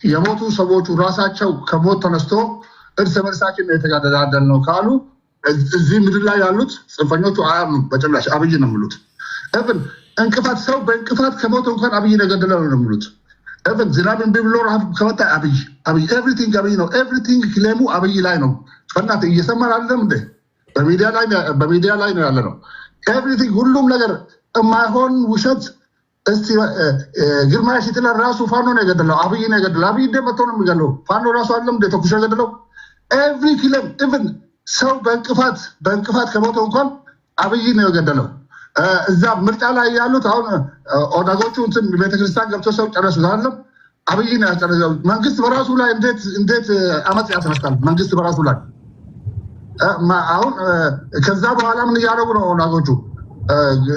የሞቱ ሰዎቹ ራሳቸው ከሞት ተነስቶ እርስ በርሳችን የተጋደላደል ነው ካሉ እዚህ ምድር ላይ ያሉት ጽንፈኞቹ አያምኑ በጭራሽ። አብይ ነው የሚሉት። እብን እንቅፋት ሰው በእንቅፋት ከሞት እንኳን አብይ ነገደለው ነው የሚሉት። እብን ዝናብ እምቢ ብሎ ረሃብ ከመጣ አብይ ኤቭሪቲንግ አብይ ነው። ኤቭሪቲንግ ክሌሙ አብይ ላይ ነው። በእናትህ እየሰማን አይደለም እንዴ? በሚዲያ ላይ ነው ያለ ነው። ኤቭሪቲንግ ሁሉም ነገር የማይሆን ውሸት። እስቲ ግርማ ሽጥላ ራሱ ፋኖ ነው የገደለው፣ አብይ ነው የገደለው። አብይ እንደመቶ ነው የሚገለው። ፋኖ ራሱ አይደለም እንደ ተኩሽ የገደለው። ኤቭሪ ክሌም ኢቭን ሰው በእንቅፋት ከሞተው እንኳን አብይ ነው የገደለው። እዛ ምርጫ ላይ ያሉት አሁን ኦነጎቹ እንትን ቤተክርስቲያን ገብቶ ሰው ጨረሱ አይደለም? አብይ ነው ያጨረሰው። መንግስት በራሱ ላይ እንዴት አመጽ ያስነሳል? መንግስት በራሱ ላይ አሁን ከዛ በኋላ ምን እያደረጉ ነው ኦነጎቹ?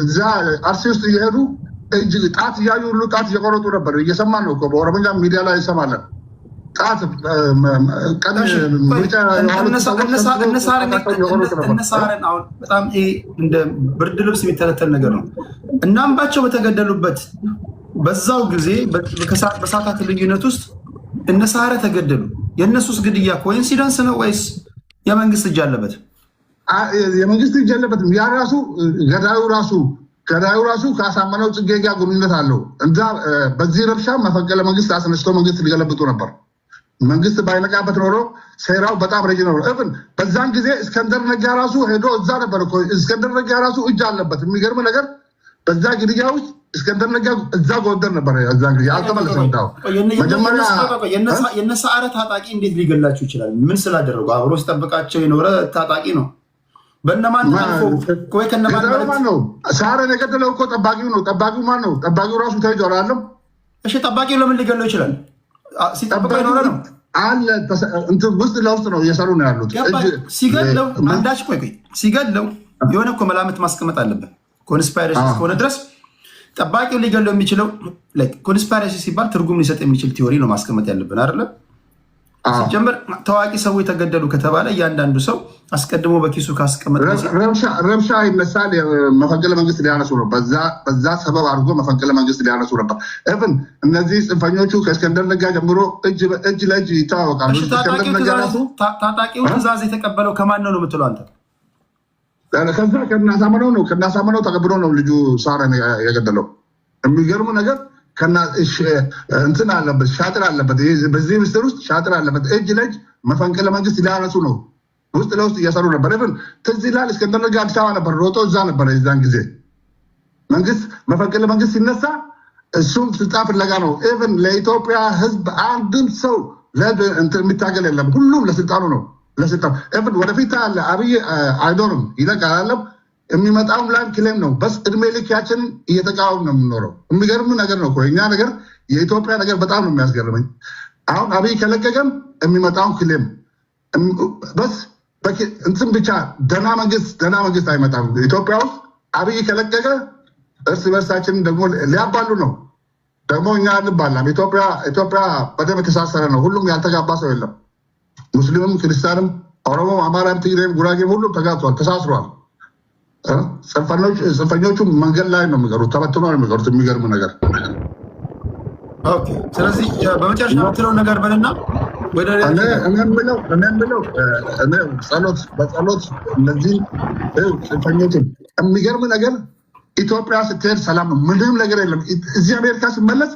እዛ አርሲ ውስጥ እየሄዱ እጅ ጣት እያዩ ሁሉ ጣት እየቆረጡ ነበር። እየሰማን ነው እኮ በኦሮምኛ ሚዲያ ላይ ይሰማለን። ጣት እነሳረን አሁን በጣም እንደ ብርድ ልብስ የሚተለተል ነገር ነው። እናምባቸው በተገደሉበት በዛው ጊዜ በሰዓታት ልዩነት ውስጥ እነሳረ ተገደሉ። የእነሱስ ግድያ ኮኢንሲደንስ ነው ወይስ የመንግስት እጅ አለበት? የመንግስት እጅ አለበት። ያ ራሱ ገዳዩ ራሱ ካሳመነው ጽጌ ጋር ግንኙነት አለው። እንዛ በዚህ ረብሻ መፈንቅለ መንግስት አስነስቶ መንግስት ሊገለብጡ ነበር። መንግስት ባይነቃበት ኖሮ ሴራው በጣም ረጅም ነው። እብን በዛን ጊዜ እስከንደር ነጋ ራሱ ሄዶ እዛ ነበር እኮ። እስከንደር ነጋ ራሱ እጅ አለበት። የሚገርም ነገር በዛ ግድያ ውስጥ እስከንደር ነጋ እዛ ጎንደር ነበር። እዛን ጊዜ አልተመለሰም። እንዳው መጀመሪያ የነሳረ ታጣቂ እንዴት ሊገላችሁ ይችላል? ምን ስላደረጉ? አብሮ ሲጠብቃቸው የኖረ ታጣቂ ነው። በእነማን ታልፎ ቆይ ከነማን ነው ሳረን የገደለው እኮ ጠባቂው ነው። ጠባቂው ማን ነው? ጠባቂው ራሱ ተይዟል አይደለም? እሺ ጠባቂው ለምን ሊገለው ይችላል? ሲጠብቀው የኖረ ነው አለ። እንትን ውስጥ ለውስጥ ነው እየሰሩ ነው ያሉት። ሲገለው አንዳች ቆይ ሲገለው የሆነ እኮ መላምት ማስቀመጥ አለበት። ኮንስፓይሬሲ እስከሆነ ድረስ ጠባቂው ሊገለው የሚችለው ኮንስፓይሬሲ ሲባል ትርጉም ሊሰጥ የሚችል ቲዎሪ ነው ማስቀመጥ ያለብን አይደለም? ሲጀምር ታዋቂ ሰዎች ተገደሉ ከተባለ እያንዳንዱ ሰው አስቀድሞ በኪሱ ካስቀመጠ ረብሻ ይነሳል። መፈንቅለ መንግስት ሊያነሱ ነው። በዛ ሰበብ አድርጎ መፈንቅለ መንግስት ሊያነሱ ነበር። እብን እነዚህ ጽንፈኞቹ ከእስከንደር ነጋ ጀምሮ እጅ ለእጅ ይተዋወቃሉ። ታጣቂው ትእዛዝ የተቀበለው ከማን ነው የምትለው አንተ? ከዛ ከናሳመነው ነው። ከናሳመነው ተቀብሎ ነው ልጁ ሳረን የገደለው። የሚገርሙ ነገር እንትን አለበት፣ ሻጥር አለበት። በዚህ ምስጢር ውስጥ ሻጥር አለበት። እጅ ለእጅ መፈንቅለ መንግስት ሊያነሱ ነው። ውስጥ ለውስጥ እየሰሩ ነበር። ብን ትዝ ይላል። እስከንደር ነጋ አዲስ አበባ ነበር፣ ሮጦ እዛ ነበረ። የዛን ጊዜ መንግስት መፈንቅለ መንግስት ሲነሳ እሱም ስልጣን ፍለጋ ነው። ኢቭን ለኢትዮጵያ ህዝብ አንድም ሰው የሚታገል የለም። ሁሉም ለስልጣኑ ነው። ለስልጣኑ ኢቭን ወደፊት አለ አብይ አይዶንም ይለቃል አለም የሚመጣውም ላይ ክሌም ነው። በስ እድሜ ልካችን እየተቃወም ነው የምንኖረው። የሚገርም ነገር ነው እኮ እኛ ነገር የኢትዮጵያ ነገር በጣም ነው የሚያስገርመኝ። አሁን አብይ ከለቀቀም የሚመጣውን ክሌም በስ እንትን ብቻ ደህና መንግስት አይመጣም ኢትዮጵያ ውስጥ። አብይ ከለቀቀ እርስ በርሳችን ደግሞ ሊያባሉ ነው። ደግሞ እኛ እንባላም። ኢትዮጵያ በደም የተሳሰረ ነው። ሁሉም ያልተጋባ ሰው የለም። ሙስሊምም፣ ክርስቲያንም፣ ኦሮሞም፣ አማራም፣ ትግሬም፣ ጉራጌም ሁሉም ተጋብቷል፣ ተሳስሯል። ጽንፈኞቹ መንገድ ላይ ነው የሚቀሩት፣ ተበትኖ ነው የሚቀሩት። የሚገርም ነገር። ስለዚህ በመጨረሻ የምትለው ነገር በልና በጸሎት እነዚህ ጽንፈኞችን የሚገርም ነገር ኢትዮጵያ ስትሄድ ሰላም ነው፣ ምንም ነገር የለም። እዚህ አሜሪካ ስመለስ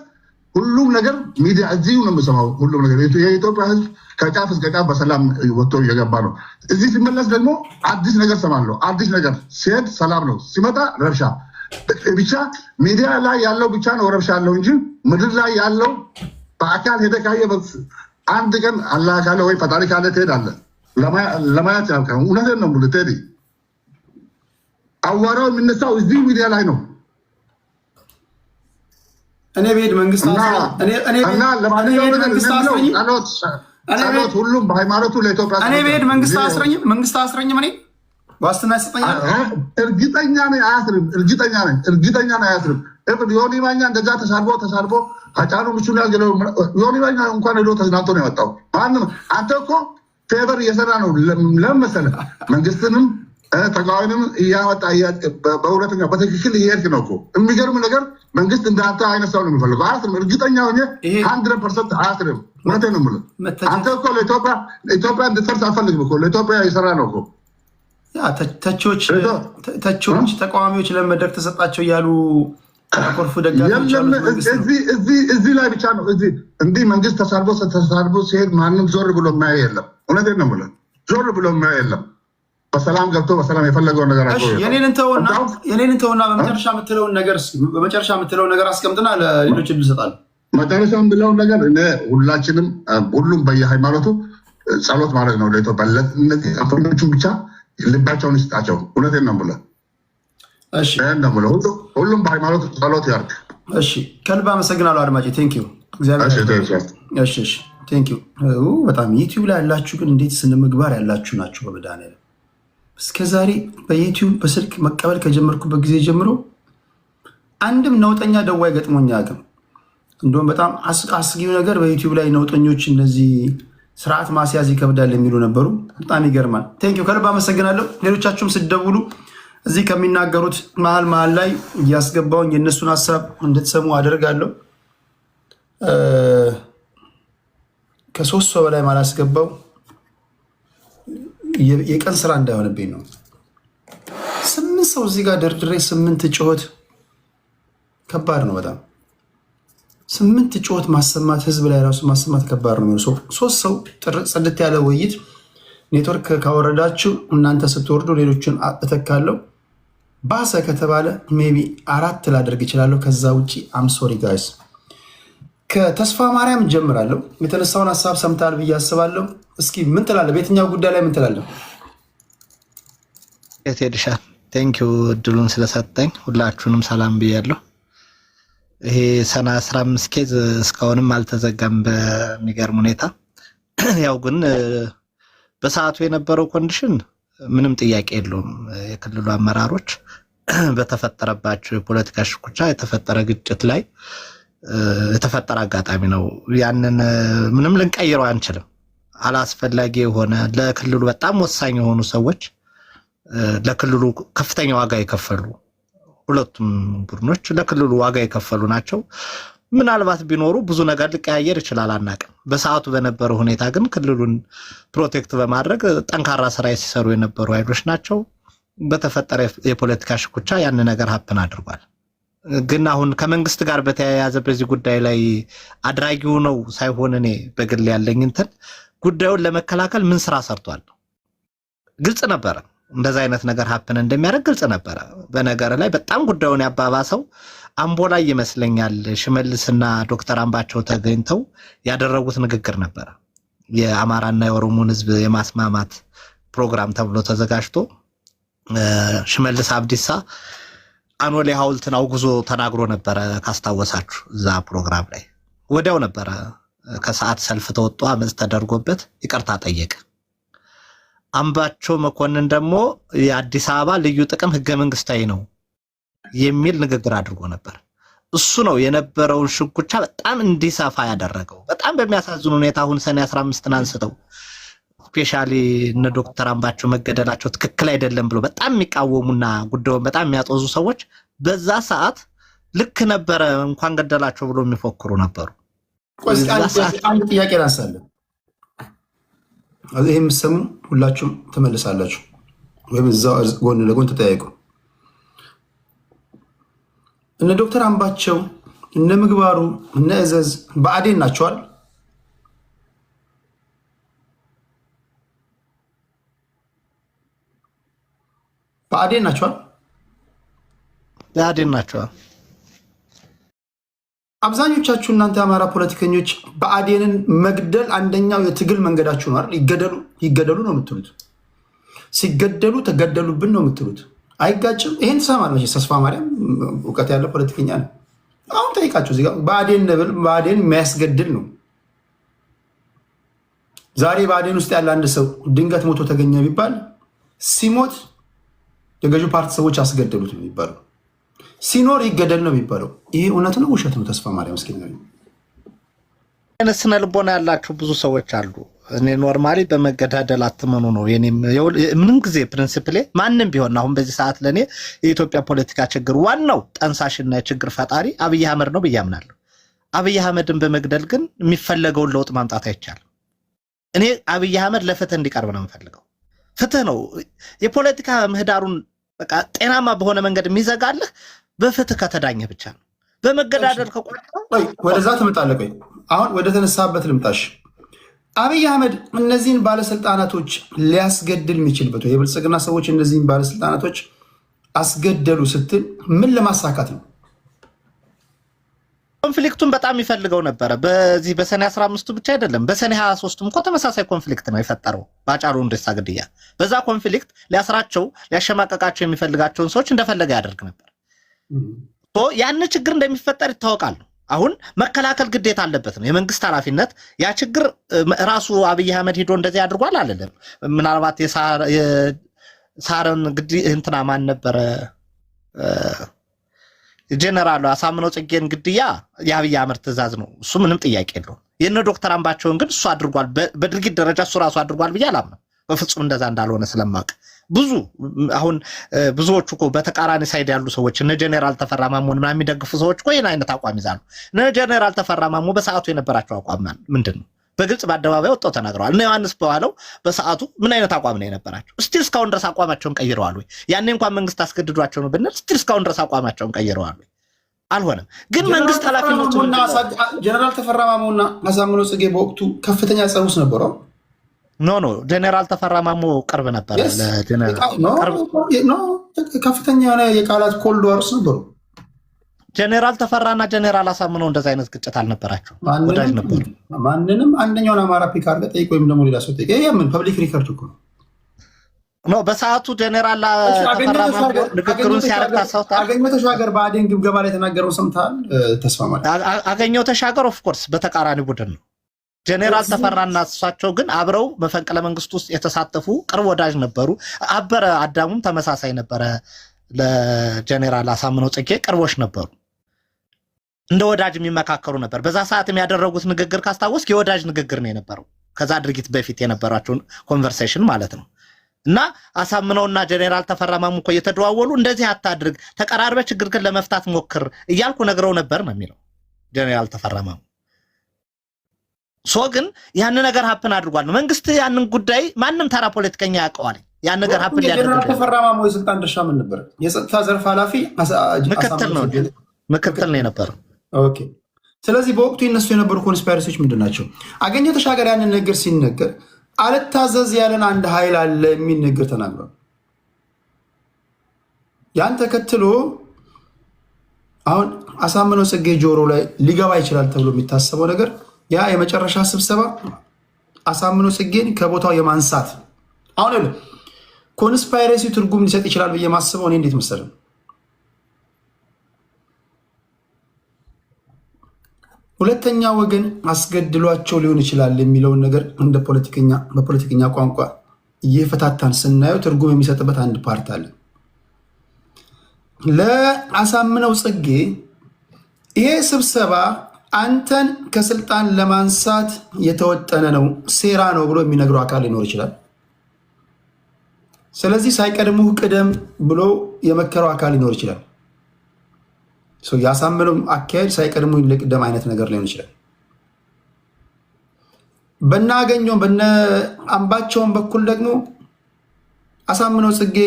ሁሉም ነገር ሚዲያ እዚሁ ነው የምሰማው። ሁሉም ነገር የኢትዮጵያ ህዝብ ከጫፍ እስከ ጫፍ በሰላም ወጥቶ እየገባ ነው። እዚህ ሲመለስ ደግሞ አዲስ ነገር ሰማለሁ። አዲስ ነገር ሲሄድ ሰላም ነው፣ ሲመጣ ረብሻ ብቻ። ሚዲያ ላይ ያለው ብቻ ነው ረብሻ ያለው እንጂ ምድር ላይ ያለው በአካል ሄደ ካየ አንድ ቀን አላህ ካለ ወይ ፈጣሪ ካለ ትሄዳለህ ለማየት ያልከው። እውነቴን ነው የምልህ ቴዲ። አዋራው የሚነሳው እዚህ ሚዲያ ላይ ነው። እኔ ብሄድ መንግስት ሁሉም በሃይማኖቱ ለኢትዮጵያ እኔ ብሄድ መንግስት አያስረኝም። እኔ ዋስትና ይሰጠኛል። እርግጠኛ ነኝ አያስርም። ዮኒ ማኛ እንደዛ ተሳርቦ አጫሉ ምቹን ያገለው ዮኒ ማኛ እንኳን ሄዶ ተዝናንቶ ነው የወጣው። ማንም አንተ እኮ ፌቨር እየሰራ ነው። ለምን መሰለህ? መንግስትንም ተቃዋሚንም እያወጣ በሁለተኛ በትክክል እየሄድክ ነው እኮ። የሚገርም ነገር መንግስት እንዳንተ አይነት ሰው ነው የሚፈልገው። አያስርም። እርግጠኛ ሆኜ 100% አያስርም። እውነቴን ነው የምልህ። አንተ እኮ ለኢትዮጵያ እንድትፈርስ አልፈልግም እኮ ለኢትዮጵያ የሰራ ነው እኮ። ተቾች ተቃዋሚዎች ለመድረክ ተሰጣቸው እያሉ ኮርፉ ደጋፊዎች እዚህ ላይ ብቻ ነው። እንዲህ መንግስት ተሳርቦ ሲሄድ ማንም ዞር ብሎ የማያይ የለም። እውነቴን ነው የምልህ፣ ዞር ብሎ የማያይ የለም። በሰላም ገብቶ በሰላም የፈለገውን ነገር የኔን እንተውና በመጨረሻ የምትለውን ነገር አስቀምጥና ለሌሎች እድል እሰጣለሁ። መጨረሻ የምለውን ነገር ሁላችንም ሁሉም በየሃይማኖቱ ጸሎት ማድረግ ነው ለኢትዮጵያ። እነዚህ አፈኞቹን ብቻ ልባቸውን ይስጣቸው። እውነቴን ነው የምልህ። ሁሉም በሃይማኖቱ ጸሎት ያርግ። እሺ፣ ከልብ አመሰግናለሁ አድማጭ። ቴንክ ዩ በጣም ዩቲዩብ ላይ ያላችሁ ግን እንዴት ስነ ምግባር ያላችሁ ናችሁ። በመድኃኒዓለም እስከዛሬ በዩቲዩብ በስልክ መቀበል ከጀመርኩበት ጊዜ ጀምሮ አንድም ነውጠኛ ደዋይ ገጥሞኛ አቅም። እንደውም በጣም አስጊው ነገር በዩቲዩብ ላይ ነውጠኞች እነዚህ ስርዓት ማስያዝ ይከብዳል የሚሉ ነበሩ። በጣም ይገርማል። ቴንኪው ከልብ አመሰግናለሁ። ሌሎቻችሁም ስትደውሉ እዚህ ከሚናገሩት መሀል ላይ እያስገባውኝ የእነሱን ሀሳብ እንድትሰሙ አደርጋለሁ። ከ3 ሰው በላይ ማላስገባው የቀን ስራ እንዳይሆንብኝ ነው። 8 ሰው እዚህ ጋር ደርድሬ 8 ጩኸት ከባድ ነው በጣም 8 ጩኸት ማሰማት ህዝብ ላይ ራሱ ማሰማት ከባድ ነው። 3 ሰው ጽድት ያለ ውይይት ኔትወርክ ካወረዳችሁ እናንተ ስትወርዱ ሌሎችን እተካለሁ። ባሰ ከተባለ ሜቢ 4 ላደርግ ይችላለሁ። ከዛ ውጭ አምሶሪ ጋይስ። ከተስፋ ማርያም ጀምራለሁ። የተነሳውን ሀሳብ ሰምታል ብዬ አስባለሁ። እስኪ ምን ትላለህ? በየትኛው ጉዳይ ላይ ምን ትላለህ? ቴድሻ ቴንኪው እድሉን ስለሰጠኝ ሁላችሁንም ሰላም ብያለሁ። ይሄ ሰና 15 ኬዝ እስካሁንም አልተዘጋም በሚገርም ሁኔታ። ያው ግን በሰዓቱ የነበረው ኮንዲሽን ምንም ጥያቄ የለውም። የክልሉ አመራሮች በተፈጠረባቸው የፖለቲካ ሽኩቻ የተፈጠረ ግጭት ላይ የተፈጠረ አጋጣሚ ነው። ያንን ምንም ልንቀይረው አንችልም። አላስፈላጊ የሆነ ለክልሉ በጣም ወሳኝ የሆኑ ሰዎች ለክልሉ ከፍተኛ ዋጋ የከፈሉ ሁለቱም ቡድኖች ለክልሉ ዋጋ የከፈሉ ናቸው። ምናልባት ቢኖሩ ብዙ ነገር ሊቀያየር ይችላል፣ አናውቅም። በሰዓቱ በነበረው ሁኔታ ግን ክልሉን ፕሮቴክት በማድረግ ጠንካራ ስራ ሲሰሩ የነበሩ ኃይሎች ናቸው። በተፈጠረ የፖለቲካ ሽኩቻ ያን ነገር ሀፕን አድርጓል። ግን አሁን ከመንግስት ጋር በተያያዘ በዚህ ጉዳይ ላይ አድራጊው ነው ሳይሆን እኔ በግል ያለኝ እንትን ጉዳዩን ለመከላከል ምን ስራ ሰርቷል? ግልጽ ነበረ። እንደዛ አይነት ነገር ሀፕን እንደሚያደርግ ግልጽ ነበረ። በነገር ላይ በጣም ጉዳዩን ያባባሰው አምቦ ላይ ይመስለኛል ሽመልስና ዶክተር አምባቸው ተገኝተው ያደረጉት ንግግር ነበረ። የአማራና የኦሮሞን ህዝብ የማስማማት ፕሮግራም ተብሎ ተዘጋጅቶ ሽመልስ አብዲሳ አኖሌ ሐውልትን አውግዞ ተናግሮ ነበረ። ካስታወሳችሁ እዛ ፕሮግራም ላይ ወዲያው ነበረ ከሰዓት ሰልፍ ተወጥቶ አመጽ ተደርጎበት ይቅርታ ጠየቀ። አምባቸው መኮንን ደግሞ የአዲስ አበባ ልዩ ጥቅም ህገ መንግስታዊ ነው የሚል ንግግር አድርጎ ነበር። እሱ ነው የነበረውን ሽኩቻ በጣም እንዲሰፋ ያደረገው። በጣም በሚያሳዝን ሁኔታ አሁን ሰኔ 15ን አንስተው ስፔሻሊ እነ ዶክተር አምባቸው መገደላቸው ትክክል አይደለም ብሎ በጣም የሚቃወሙና ጉዳዩን በጣም የሚያጦዙ ሰዎች በዛ ሰዓት ልክ ነበረ እንኳን ገደላቸው ብሎ የሚፎክሩ ነበሩ። አንድ ጥያቄ ላንሳለን። ይህ የምትሰሙ ሁላችሁም ትመልሳላችሁ ወይም እዛው ጎን ለጎን ተጠያይቁ። እነ ዶክተር አምባቸው እነ ምግባሩ እነ እዘዝ ብአዴን ናቸዋል። ብአዴን ናቸዋል። ብአዴን ናቸዋል። አብዛኞቻችሁ እናንተ የአማራ ፖለቲከኞች ብአዴንን መግደል አንደኛው የትግል መንገዳችሁ ነው አይደል? ይገደሉ ነው የምትሉት። ሲገደሉ ተገደሉብን ነው የምትሉት። አይጋጭም? ይሄን ትሰማለች። ተስፋ ማርያም እውቀት ያለው ፖለቲከኛ ነው። አሁን ጠይቃችሁ እዚህ ጋር ብአዴን የሚያስገድል ነው። ዛሬ ብአዴን ውስጥ ያለ አንድ ሰው ድንገት ሞቶ ተገኘ ቢባል ሲሞት የገዢው ፓርቲ ሰዎች አስገደሉት ነው የሚባለው። ሲኖር ይገደል ነው የሚባለው። ይሄ እውነት ነው ውሸት ነው? ተስፋ ማርያም እስኪ ንገረኝ። ስነ ልቦና ያላቸው ብዙ ሰዎች አሉ። እኔ ኖርማሊ በመገዳደል አትመኑ ነው ምን ጊዜ ፕሪንሲፕሌ። ማንም ቢሆን አሁን በዚህ ሰዓት ለእኔ የኢትዮጵያ ፖለቲካ ችግር ዋናው ጠንሳሽና የችግር ፈጣሪ አብይ አህመድ ነው ብዬ አምናለሁ። አብይ አህመድን በመግደል ግን የሚፈለገውን ለውጥ ማምጣት አይቻልም። እኔ አብይ አህመድ ለፍትህ እንዲቀርብ ነው የምፈልገው። ፍትህ ነው የፖለቲካ ምህዳሩን በቃ ጤናማ በሆነ መንገድ የሚዘጋልህ በፍትህ ከተዳኘ ብቻ ነው። በመገዳደል ከቆጣው ወደዛ ትመጣለህ። ቆይ አሁን ወደ ተነሳበት ልምጣሽ። አብይ አህመድ እነዚህን ባለስልጣናቶች ሊያስገድል የሚችልበት የብልጽግና ሰዎች እነዚህን ባለስልጣናቶች አስገደሉ ስትል ምን ለማሳካት ነው? ኮንፍሊክቱን በጣም ይፈልገው ነበር። በዚህ በሰኔ 15ቱ ብቻ አይደለም በሰኔ 23ቱም እኮ ተመሳሳይ ኮንፍሊክት ነው የፈጠረው በአጫሉ ሁንዴሳ ግድያ። በዛ ኮንፍሊክት ሊያስራቸው ሊያሸማቀቃቸው የሚፈልጋቸውን ሰዎች እንደፈለገ ያደርግ ነበር። ያን ችግር እንደሚፈጠር ይታወቃል። አሁን መከላከል ግዴታ አለበት ነው የመንግስት ኃላፊነት። ያ ችግር ራሱ አብይ አህመድ ሄዶ እንደዚህ አድርጓል አይደለም። ምናልባት የሳረን ግዲ እንትና ማን ነበረ ጀነራል አሳምነው ጽጌን ግድያ የአብይ አህመድ ትእዛዝ ነው። እሱ ምንም ጥያቄ የለውም። የነ ዶክተር አምባቸውን ግን እሱ አድርጓል በድርጊት ደረጃ እሱ ራሱ አድርጓል ብዬ አላምንም። በፍጹም እንደዛ እንዳልሆነ ስለማውቅ አሁን ብዙዎቹ እኮ በተቃራኒ ሳይድ ያሉ ሰዎች እነ ጀነራል ተፈራ ማሞን ምናምን የሚደግፉ ሰዎች እኮ ይሄን አይነት አቋም ይዛሉ። እነ ጀነራል ተፈራ ማሞ በሰዓቱ የነበራቸው አቋም ምንድን ነው? በግልጽ በአደባባይ ወጥተው ተናግረዋል። እነ ዮሐንስ በኋላው በሰዓቱ ምን አይነት አቋም ነው የነበራቸው? እስቲል እስካሁን ድረስ አቋማቸውን ቀይረዋል ወይ? ያኔ እንኳን መንግስት አስገድዷቸው ነው ብንል እስቲል እስካሁን ድረስ አቋማቸውን ቀይረዋል ወይ? አልሆነም። ግን መንግስት ኃላፊነቱን ጀነራል ተፈራ ማሞና አሳምነው ጽጌ በወቅቱ ከፍተኛ ጸቡስ ነበረው። ኖ ጀነራል ተፈራ ማሞ ቅርብ ነበር ከፍተኛ የሆነ የቃላት ኮልድ ዋርስ ነበሩ። ጀነራል ተፈራና ጀነራል አሳምነው እንደዛ አይነት ግጭት አልነበራቸው፣ ወዳጅ ነበሩ። ማንንም አንደኛውን አማራ ፒክ አድርገህ ጠይቅ ወይም ደግሞ ሌላ ሰው ጠይቅ። ይሄ ምን ፐብሊክ ሪከርድ እኮ ነው። በሰዓቱ ጀነራል ተፈራ ማሞ ንግግሩን ሲያደርግ ታስታውሳለህ? አገኘሁ ተሻገር በአዴን ግምገማ ላይ የተናገረው ሰምተሃል? ተስፋ ማለት አገኘሁ ተሻገር ኦፍ ኮርስ በተቃራኒ ቡድን ነው። ጀነራል ተፈራና እሳቸው ግን አብረው መፈንቅለ መንግስት ውስጥ የተሳተፉ ቅርብ ወዳጅ ነበሩ። አበረ አዳሙም ተመሳሳይ ነበረ። ለጀነራል አሳምነው ጽጌ ቅርቦች ነበሩ። እንደ ወዳጅ የሚመካከሩ ነበር። በዛ ሰዓት የሚያደረጉት ንግግር ካስታወስክ የወዳጅ ንግግር ነው የነበረው። ከዛ ድርጊት በፊት የነበራቸውን ኮንቨርሴሽን ማለት ነው። እና አሳምነውና ጀነራል ተፈራ ማሞ እኮ እየተደዋወሉ እንደዚህ አታድርግ፣ ተቀራርበ ችግርህን ለመፍታት ሞክር እያልኩ ነግረው ነበር ነው የሚለው ጀነራል ተፈራ ማሞ። ግን ያን ነገር ሀፕን አድርጓል ነው መንግስት። ያንን ጉዳይ ማንም ተራ ፖለቲከኛ ያውቀዋል። ያን ነገር ሀፕን ያደርጋል። ጀነራል ተፈራ ማሞ የስልጣን ድርሻ ምን ነበር? የጸጥታ ዘርፍ ኃላፊ ምክትል ነው የነበረው። ኦኬ። ስለዚህ በወቅቱ እነሱ የነበሩ ኮንስፓይረሲዎች ምንድን ናቸው? አገኘሁ ተሻገር ያንን ነገር ሲነገር አልታዘዝ ያለን አንድ ኃይል አለ የሚል ነገር ተናግሯል። ያን ተከትሎ አሁን አሳምነው ጽጌ ጆሮ ላይ ሊገባ ይችላል ተብሎ የሚታሰበው ነገር ያ የመጨረሻ ስብሰባ አሳምነው ጽጌን ከቦታው የማንሳት አሁን ኮንስፓይረሲ ትርጉም ሊሰጥ ይችላል ብዬ ማስበው እኔ እንዴት መሰለህ፣ ሁለተኛ ወገን አስገድሏቸው ሊሆን ይችላል የሚለውን ነገር እንደ በፖለቲከኛ ቋንቋ እየፈታታን ስናየው ትርጉም የሚሰጥበት አንድ ፓርት አለ። ለአሳምነው ጽጌ ይሄ ስብሰባ አንተን ከስልጣን ለማንሳት የተወጠነ ነው፣ ሴራ ነው ብሎ የሚነግረው አካል ሊኖር ይችላል። ስለዚህ ሳይቀድሙህ ቅደም ብሎ የመከረው አካል ሊኖር ይችላል። ያሳምነው አካሄድ ሳይቀድሙ ልቅደም አይነት ነገር ሊሆን ይችላል። በናገኘው በነ አምባቸውን በኩል ደግሞ አሳምነው ጽጌ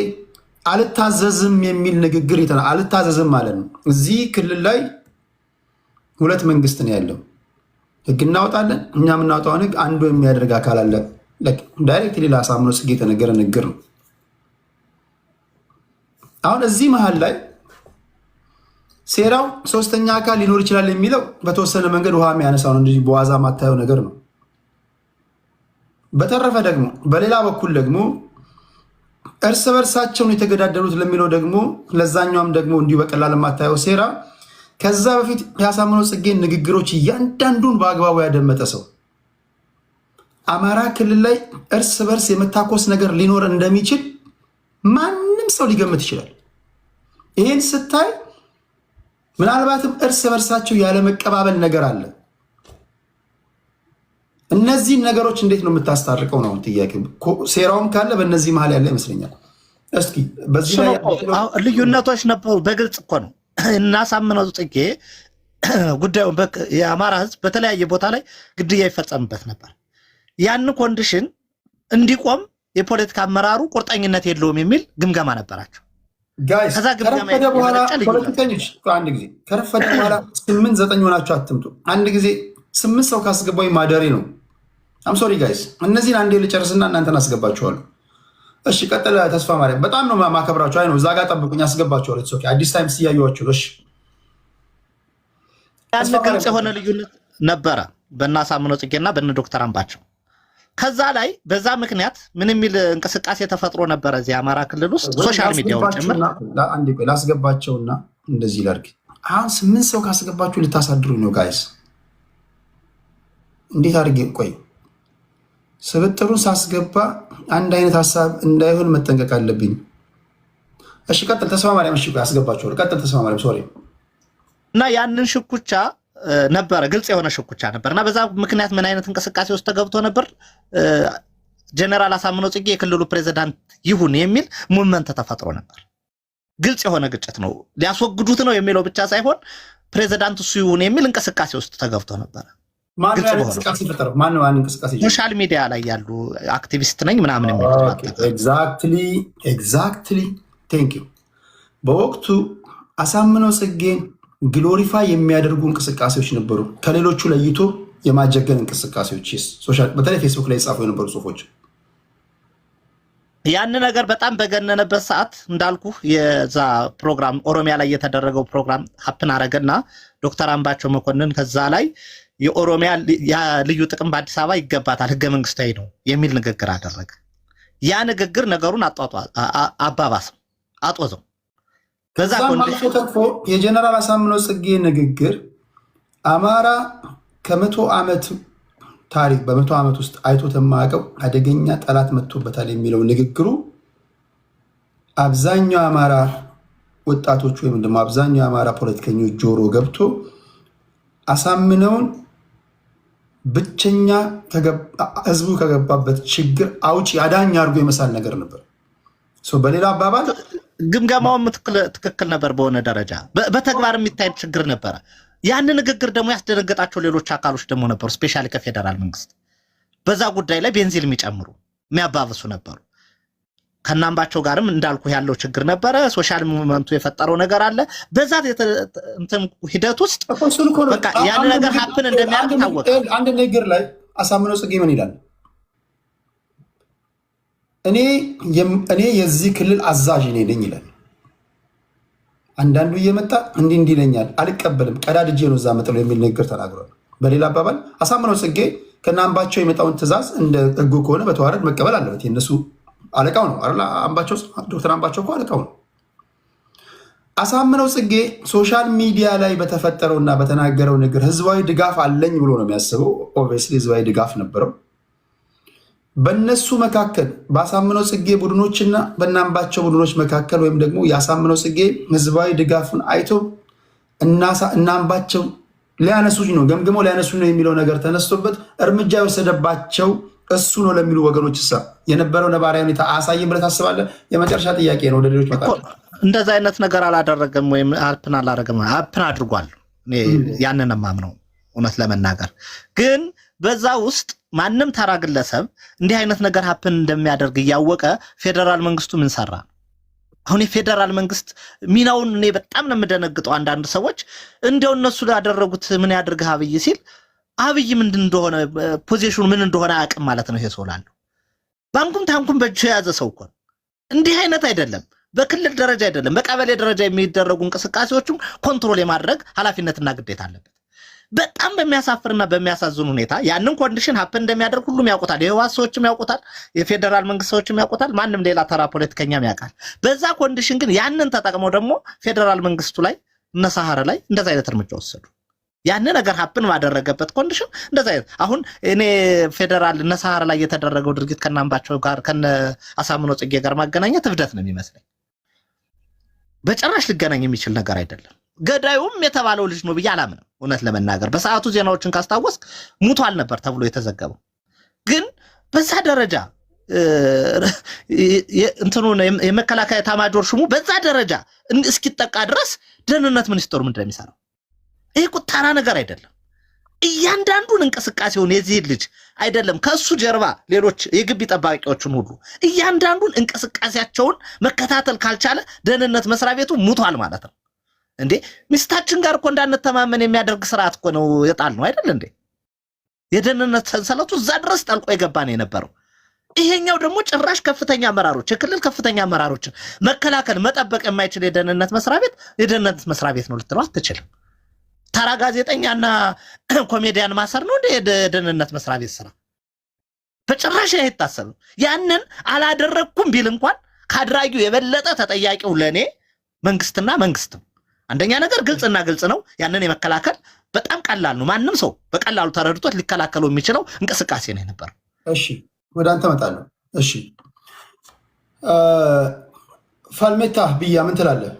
አልታዘዝም የሚል ንግግር አልታዘዝም ማለት ነው። እዚህ ክልል ላይ ሁለት መንግስት ነው ያለው። ህግ እናወጣለን፣ እኛ የምናወጣውን ህግ አንዱ የሚያደርግ አካል አለ። ዳይሬክት ሌላ አሳምነው ጽጌ የተነገረ ንግግር ነው። አሁን እዚህ መሀል ላይ ሴራው ሶስተኛ አካል ሊኖር ይችላል የሚለው በተወሰነ መንገድ ውሃ የሚያነሳው ነው፣ እንደዚህ በዋዛ ማታየው ነገር ነው። በተረፈ ደግሞ በሌላ በኩል ደግሞ እርስ በርሳቸውን የተገዳደሉት ለሚለው ደግሞ ለዛኛውም ደግሞ እንዲሁ በቀላል ማታየው ሴራ ከዛ በፊት ያሳምነው ጽጌን ንግግሮች እያንዳንዱን በአግባቡ ያደመጠ ሰው አማራ ክልል ላይ እርስ በርስ የመታኮስ ነገር ሊኖር እንደሚችል ማንም ሰው ሊገምት ይችላል። ይህን ስታይ ምናልባትም እርስ በርሳቸው ያለመቀባበል ነገር አለ። እነዚህን ነገሮች እንዴት ነው የምታስታርቀው ነው ጥያቄው። ሴራውም ካለ በእነዚህ መሀል ያለ ይመስለኛል። እስኪ በዚህ ላይ ልዩነቶች ነበሩ። በግልጽ እኮ ነው እና አሳምነው ጽጌ ጉዳዩን የአማራ ህዝብ በተለያየ ቦታ ላይ ግድያ ይፈጸምበት ነበር። ያን ኮንዲሽን እንዲቆም የፖለቲካ አመራሩ ቁርጠኝነት የለውም የሚል ግምገማ ነበራቸው። ጋይስ ከረፈደ በኋላ ፖለቲከኞች አንድ ጊዜ ከረፈደ በኋላ 8-9 ሆናችሁ አትምጡ። አንድ ጊዜ 8 ሰው ካስገባኝ ማደሬ ነው። አም ሶሪ ጋይስ፣ እነዚህን አንዴ ልጨርስና እናንተን አስገባችኋለሁ። እሺ ቀጥል። ተስፋ ማርያም በጣም ነው ማከብራችሁ። አይ ነው እዛ ጋር ጠብቁኝ፣ አስገባችኋለሁ። ኦኬ አዲስ ታይም ሲያዩዋችሁ። እሺ ያን ግልጽ የሆነ ልዩነት ነበረ በእነ አሳምነው ጽጌና በእነ ዶክተር አምባቸው። ከዛ ላይ በዛ ምክንያት ምን የሚል እንቅስቃሴ ተፈጥሮ ነበረ እዚህ አማራ ክልል ውስጥ ሶሻል ሚዲያው ጭምር። አንዴ ቆይ ላስገባቸውና እንደዚህ ላድርግ። አሁን 8 ሰው ካስገባችሁ ልታሳድሩኝ ነው ጋይስ። እንዴት አድርጌ ቆይ ስብጥሩን ሳስገባ አንድ አይነት ሀሳብ እንዳይሆን መጠንቀቅ አለብኝ። እሺ ቀጥል ተስፋ ማርያም። እሺ አስገባቸው። ቀጥል ተስፋ ማርያም። ሶሪ። እና ያንን ሽኩቻ ነበረ፣ ግልጽ የሆነ ሽኩቻ ነበር። እና በዛ ምክንያት ምን አይነት እንቅስቃሴ ውስጥ ተገብቶ ነበር? ጀነራል አሳምነው ጽጌ የክልሉ ፕሬዝዳንት ይሁን የሚል ሙቭመንት ተፈጥሮ ነበር። ግልጽ የሆነ ግጭት ነው። ሊያስወግዱት ነው የሚለው ብቻ ሳይሆን ፕሬዝዳንት እሱ ይሁን የሚል እንቅስቃሴ ውስጥ ተገብቶ ነበር። ሶሻል ሚዲያ ላይ ያሉ አክቲቪስት ነኝ ምናምን የሚል ኤግዛክትሊ ቴንክ ዩ። በወቅቱ አሳምነው ጽጌን ግሎሪፋይ የሚያደርጉ እንቅስቃሴዎች ነበሩ። ከሌሎቹ ለይቶ የማጀገን እንቅስቃሴዎች በተለይ ፌስቡክ ላይ የጻፉ የነበሩ ጽሁፎች ያን ነገር በጣም በገነነበት ሰዓት እንዳልኩ የዛ ፕሮግራም ኦሮሚያ ላይ የተደረገው ፕሮግራም ሀፕን አረገና ዶክተር አምባቸው መኮንን ከዛ ላይ የኦሮሚያ ልዩ ጥቅም በአዲስ አበባ ይገባታል፣ ህገ መንግስታዊ ነው የሚል ንግግር አደረገ። ያ ንግግር ነገሩን አባባሰው፣ አጦዘው። በዛ ኮንዲሽን የጀነራል አሳምነው ጽጌ ንግግር አማራ ከ100 ዓመት ታሪክ በ100 ዓመት ውስጥ አይቶት የማያውቀው አደገኛ ጠላት መጥቶበታል የሚለው ንግግሩ አብዛኛው አማራ ወጣቶች ወይም ደግሞ አብዛኛው አማራ ፖለቲከኞች ጆሮ ገብቶ አሳምነውን ብቸኛ ህዝቡ ከገባበት ችግር አውጪ አዳኝ አድርጎ የመሳል ነገር ነበር። በሌላ አባባል ግምገማውም ትክክል ነበር። በሆነ ደረጃ በተግባር የሚታይ ችግር ነበረ። ያን ንግግር ደግሞ ያስደነገጣቸው ሌሎች አካሎች ደግሞ ነበሩ። ስፔሻሊ ከፌደራል መንግስት በዛ ጉዳይ ላይ ቤንዚል የሚጨምሩ የሚያባብሱ ነበሩ። ከናምባቸው ጋርም እንዳልኩ ያለው ችግር ነበረ። ሶሻል ሙቭመንቱ የፈጠረው ነገር አለ። በዛ እንትን ሂደት ውስጥ በቃ ያን ነገር ሀፕን እንደሚያደርግ ታወቀ። አንድ ነገር ላይ አሳምነው ጽጌ ምን ይላል? እኔ የዚህ ክልል አዛዥ ነኝ ይላል። አንዳንዱ እየመጣ እንዲህ ይለኛል፣ አልቀበልም፣ ቀዳድጄ ነው እዛ መጥለው የሚል ንግግር ተናግሯል። በሌላ አባባል አሳምነው ጽጌ ከናምባቸው የመጣውን ትእዛዝ እንደ ህጉ ከሆነ በተዋረድ መቀበል አለበት። የነሱ አለቃው ነው አይደል? አምባቸው ዶክተር አምባቸው እኮ አለቃው ነው። አሳምነው ጽጌ ሶሻል ሚዲያ ላይ በተፈጠረውና በተናገረው ነገር ህዝባዊ ድጋፍ አለኝ ብሎ ነው የሚያስበው። ኦብቪየስሊ ህዝባዊ ድጋፍ ነበረው። በነሱ መካከል በአሳምነው ጽጌ ቡድኖችና በናምባቸው ቡድኖች መካከል ወይም ደግሞ የአሳምነው ጽጌ ህዝባዊ ድጋፉን አይቶ እናምባቸው ሊያነሱኝ ነው ገምግመው ሊያነሱኝ ነው የሚለው ነገር ተነስቶበት እርምጃ የወሰደባቸው እሱ ነው ለሚሉ ወገኖች የነበረው ነባራዊ ሁኔታ አሳይም ብለህ ታስባለህ? የመጨረሻ ጥያቄ ነው። ወደ ሌሎች መጣ። እንደዛ አይነት ነገር አላደረገም ወይም ሀፕን አላደረገም። ሀፕን አድርጓል። ያንን ማምነው እውነት ለመናገር ግን በዛ ውስጥ ማንም ተራ ግለሰብ እንዲህ አይነት ነገር ሀፕን እንደሚያደርግ እያወቀ ፌደራል መንግስቱ ምን ሰራ? አሁን የፌደራል መንግስት ሚናውን እኔ በጣም ነው የምደነግጠው። አንዳንድ ሰዎች እንደው እነሱ ያደረጉት ምን ያድርግህ አብይ ሲል አብይ ምንድን እንደሆነ ፖዚሽኑ ምን እንደሆነ አያውቅም ማለት ነው። ይሄ ሰው ላለው ባንኩም ታንኩም በእጁ የያዘ ሰው እኮ እንዲህ አይነት አይደለም። በክልል ደረጃ አይደለም በቀበሌ ደረጃ የሚደረጉ እንቅስቃሴዎችም ኮንትሮል የማድረግ ኃላፊነትና ግዴታ አለበት። በጣም በሚያሳፍርና በሚያሳዝን ሁኔታ ያንን ኮንዲሽን ሀፕን እንደሚያደርግ ሁሉም ያውቁታል። የህወሓት ሰዎችም ያውቁታል፣ የፌደራል መንግስት ሰዎችም ያውቁታል፣ ማንም ሌላ ተራ ፖለቲከኛም ያውቃል። በዛ ኮንዲሽን ግን ያንን ተጠቅመው ደግሞ ፌደራል መንግስቱ ላይ እነ ሳሃረ ላይ እንደዛ አይነት እርምጃ ወሰዱ። ያን ነገር ሀፕን ባደረገበት ኮንዲሽን እንደዛ አይነት አሁን እኔ ፌደራል እነ ሳሃረ ላይ የተደረገው ድርጊት ከናምባቸው ጋር ከነ አሳምነው ጽጌ ጋር ማገናኘት እብደት ነው የሚመስለኝ። በጭራሽ ሊገናኝ የሚችል ነገር አይደለም። ገዳዩም የተባለው ልጅ ነው ብዬ አላምንም። እውነት ለመናገር በሰዓቱ ዜናዎችን ካስታወስክ ሙቷል ነበር ተብሎ የተዘገበው። ግን በዛ ደረጃ እንትኑ የመከላከያ ኤታማዦር ሹሙ በዛ ደረጃ እስኪጠቃ ድረስ ደህንነት ሚኒስትሩ ምንድን ነው የሚሰራው? ይሄ ቁጣራ ነገር አይደለም። እያንዳንዱን እንቅስቃሴውን የዚህ ልጅ አይደለም ከሱ ጀርባ ሌሎች የግቢ ጠባቂዎችን ሁሉ እያንዳንዱን እንቅስቃሴያቸውን መከታተል ካልቻለ ደህንነት መስሪያ ቤቱ ሙቷል ማለት ነው እንዴ። ሚስታችን ጋር እኮ እንዳንተማመን የሚያደርግ ስርዓት እኮ ነው የጣል ነው አይደል እንዴ? የደህንነት ሰንሰለቱ እዛ ድረስ ጠልቆ የገባ ነው የነበረው። ይሄኛው ደግሞ ጭራሽ ከፍተኛ አመራሮች የክልል ከፍተኛ አመራሮችን መከላከል መጠበቅ የማይችል የደህንነት መስሪያ ቤት የደህንነት መስሪያ ቤት ነው ልትለው አትችልም። ተራ ጋዜጠኛና ኮሜዲያን ማሰር ነው እንደ የደህንነት መስሪያ ቤት ስራ በጭራሽ አይታሰብም። ያንን አላደረኩም ቢል እንኳን ካድራጊው የበለጠ ተጠያቂው ለኔ መንግስትና መንግስትም። አንደኛ ነገር ግልጽና ግልጽ ነው። ያንን የመከላከል በጣም ቀላል ነው። ማንም ሰው በቀላሉ ተረድቶት ሊከላከለው የሚችለው እንቅስቃሴ ነው የነበረው። እሺ ወደ አንተ መጣለሁ። እሺ ፋልሜታ ብያ ምን ትላለህ?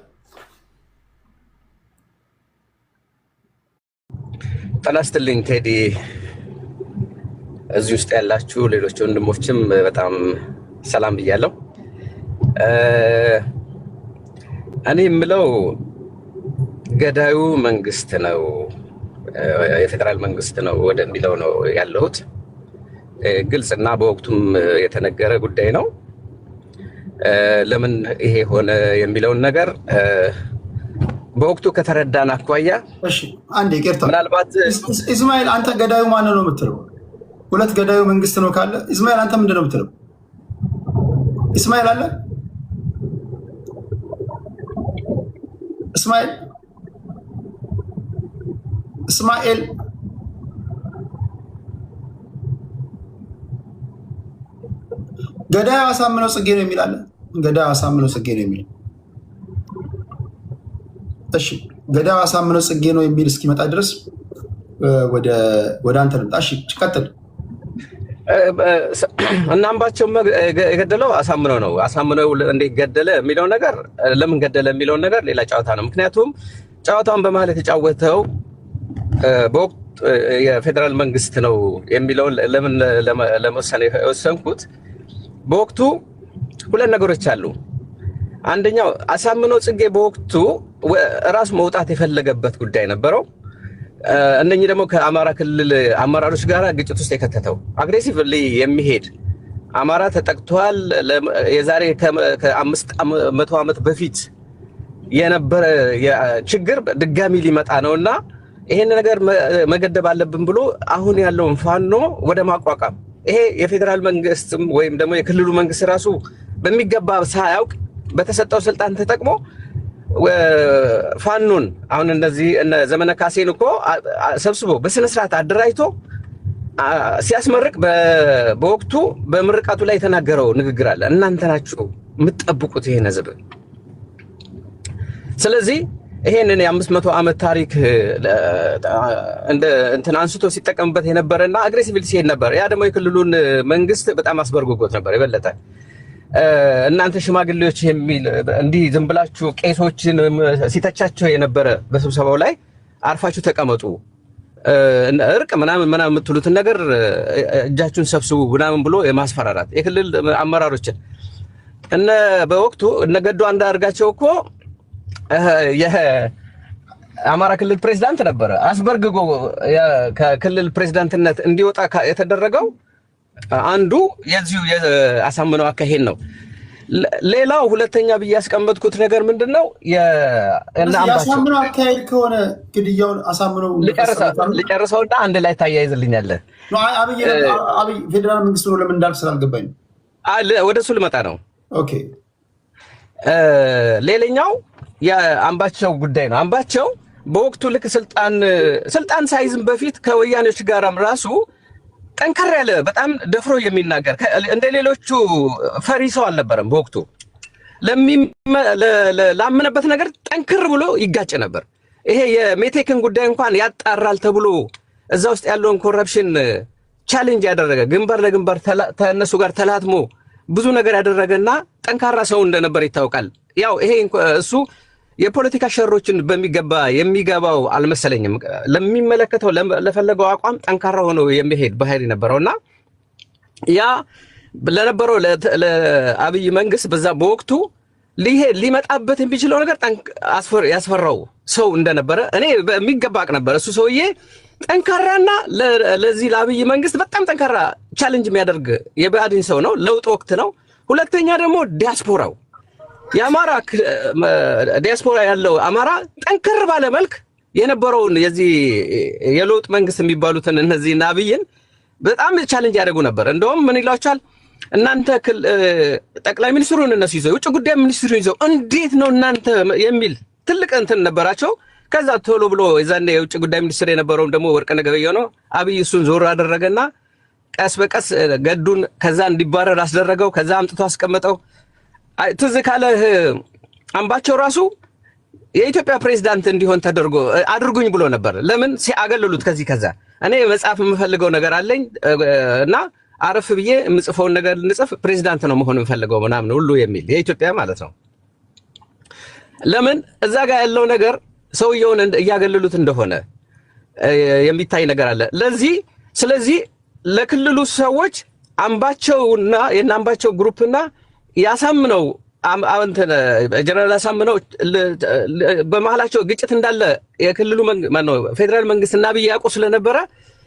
ጤና ይስጥልኝ ቴዲ፣ እዚህ ውስጥ ያላችሁ ሌሎች ወንድሞችም በጣም ሰላም ብያለሁ። እኔ የምለው ገዳዩ መንግስት ነው የፌደራል መንግስት ነው ወደሚለው ነው ያለሁት። ግልጽና በወቅቱም የተነገረ ጉዳይ ነው። ለምን ይሄ ሆነ የሚለውን ነገር በወቅቱ ከተረዳን አኳያ እሺ አንዴ ይቅርታ፣ ምናልባት እስማኤል አንተ ገዳዩ ማን ነው የምትለው? ሁለት ገዳዩ መንግስት ነው ካለ እስማኤል አንተ ምንድን ነው የምትለው? እስማኤል አለ እስማኤል እስማኤል ገዳዩ አሳምነው ጽጌ ነው የሚላለ ገዳዩ አሳምነው ጽጌ ነው የሚል እሺ ገዳዩ አሳምነው ጽጌ ነው የሚል እስኪመጣ ድረስ ወደ አንተ ልምጣ። እሺ ቀጥል። እና አምባቸው የገደለው አሳምነው ነው። አሳምነው እንዴት ገደለ የሚለው ነገር ለምን ገደለ የሚለው ነገር ሌላ ጨዋታ ነው። ምክንያቱም ጨዋታውን በመሀል የተጫወተው በወቅቱ የፌደራል መንግስት ነው የሚለውን ለምን ለመወሰን የወሰንኩት በወቅቱ ሁለት ነገሮች አሉ። አንደኛው አሳምነው ጽጌ በወቅቱ ራሱ መውጣት የፈለገበት ጉዳይ ነበረው። እነኚህ ደግሞ ከአማራ ክልል አመራሮች ጋር ግጭት ውስጥ የከተተው አግሬሲቭሊ የሚሄድ አማራ ተጠቅቷል። የዛሬ ከ500 ዓመት በፊት የነበረ ችግር ድጋሚ ሊመጣ ነውና ይሄን ነገር መገደብ አለብን ብሎ አሁን ያለውን ፋኖ ወደ ማቋቋም ይሄ የፌደራል መንግስትም ወይም ደግሞ የክልሉ መንግስት ራሱ በሚገባ ሳያውቅ በተሰጠው ስልጣን ተጠቅሞ ፋኖን አሁን እንደዚህ እነ ዘመነ ካሴን እኮ ሰብስቦ በስነ ስርዓት አደራጅቶ ሲያስመርቅ በወቅቱ በምርቃቱ ላይ የተናገረው ንግግር አለ። እናንተ ናችሁ የምትጠብቁት ይሄን ህዝብ። ስለዚህ ይሄንን የ500 ዓመት ታሪክ እንትን አንስቶ ሲጠቀምበት የነበረና አግሬሲቭሊ ሲሄድ ነበር። ያ ደግሞ የክልሉን መንግስት በጣም አስበርግጎት ነበር የበለጠ። እናንተ ሽማግሌዎች የሚል እንዲህ ዝም ብላችሁ ቄሶችን ሲተቻቸው የነበረ በስብሰባው ላይ አርፋችሁ ተቀመጡ፣ እርቅ ምናምን የምትሉትን ነገር እጃችሁን ሰብስቡ ምናምን ብሎ የማስፈራራት የክልል አመራሮችን በወቅቱ እነ ገዱ አንዳርጋቸው እኮ የአማራ ክልል ፕሬዝዳንት ነበረ። አስበርግጎ ከክልል ፕሬዝዳንትነት እንዲወጣ የተደረገው አንዱ የዚሁ የአሳምነው አካሄድ ነው። ሌላው ሁለተኛ ብዬ ያስቀመጥኩት ነገር ምንድነው የአሳምነው አካሄድ ከሆነ ግድያውን አሳምነው ልጨርሰውና አንድ ላይ ታያይዝልኛለህ። አብይ ፌደራል መንግስት ነው ለምን እንዳልክ ስላልገባኝ ወደ እሱ ልመጣ ነው። ኦኬ ሌላኛው የአምባቸው ጉዳይ ነው። አምባቸው በወቅቱ ልክ ስልጣን ሳይዝም በፊት ከወያኔዎች ጋርም ራሱ ጠንከር ያለ በጣም ደፍሮ የሚናገር እንደ ሌሎቹ ፈሪ ሰው አልነበረም። በወቅቱ ላመነበት ነገር ጠንክር ብሎ ይጋጭ ነበር። ይሄ የሜቴክን ጉዳይ እንኳን ያጣራል ተብሎ እዛ ውስጥ ያለውን ኮረፕሽን ቻሌንጅ ያደረገ ግንባር ለግንባር ተነሱ ጋር ተላትሞ ብዙ ነገር ያደረገና ጠንካራ ሰው እንደነበር ይታወቃል። ያው ይሄ እሱ የፖለቲካ ሸሮችን በሚገባ የሚገባው አልመሰለኝም። ለሚመለከተው ለፈለገው አቋም ጠንካራ ሆኖ የሚሄድ ባህሪ ነበረውና ያ ለነበረው ለአብይ መንግስት በዛ በወቅቱ ሊመጣበት የሚችለው ነገር ያስፈራው ሰው እንደነበረ እኔ በሚገባ አውቅ ነበር። እሱ ሰውዬ ጠንካራና ለዚህ ለአብይ መንግስት በጣም ጠንካራ ቻሌንጅ የሚያደርግ የብአዴን ሰው ነው። ለውጥ ወቅት ነው። ሁለተኛ ደግሞ ዲያስፖራው የአማራ ዲያስፖራ ያለው አማራ ጠንከር ባለ መልክ የነበረውን የዚህ የለውጥ መንግስት የሚባሉትን እነዚህና አብይን በጣም ቻሌንጅ ያደርጉ ነበር። እንደውም ምን ይሏቸዋል? እናንተ ጠቅላይ ሚኒስትሩን እነሱ ይዘው የውጭ ጉዳይ ሚኒስትሩን ይዘው እንዴት ነው እናንተ የሚል ትልቅ እንትን ነበራቸው። ከዛ ቶሎ ብሎ የዛኔ የውጭ ጉዳይ ሚኒስትር የነበረው ደግሞ ወርቅነህ ገበየሁ ነው። አብይ እሱን ዞር አደረገና ቀስ በቀስ ገዱን ከዛ እንዲባረር አስደረገው። ከዛ አምጥቶ አስቀመጠው። ትዝ ካለህ አምባቸው ራሱ የኢትዮጵያ ፕሬዝዳንት እንዲሆን ተደርጎ አድርጉኝ ብሎ ነበር። ለምን ሲያገለሉት ከዛ እኔ መጽሐፍ የምፈልገው ነገር አለኝ እና አረፍ ብዬ የምጽፈውን ነገር ልንጽፍ ፕሬዝዳንት ነው መሆን የምፈልገው ምናምን ሁሉ የሚል የኢትዮጵያ ማለት ነው። ለምን እዛ ጋር ያለው ነገር ሰውየውን እያገለሉት እንደሆነ የሚታይ ነገር አለ። ስለዚህ ለክልሉ ሰዎች አምባቸውና የአምባቸው ግሩፕና ያሳምነው ጀነራል አሳምነው በመሃላቸው ግጭት እንዳለ የክልሉ ፌደራል መንግስትና አብይ ያውቁ ስለነበረ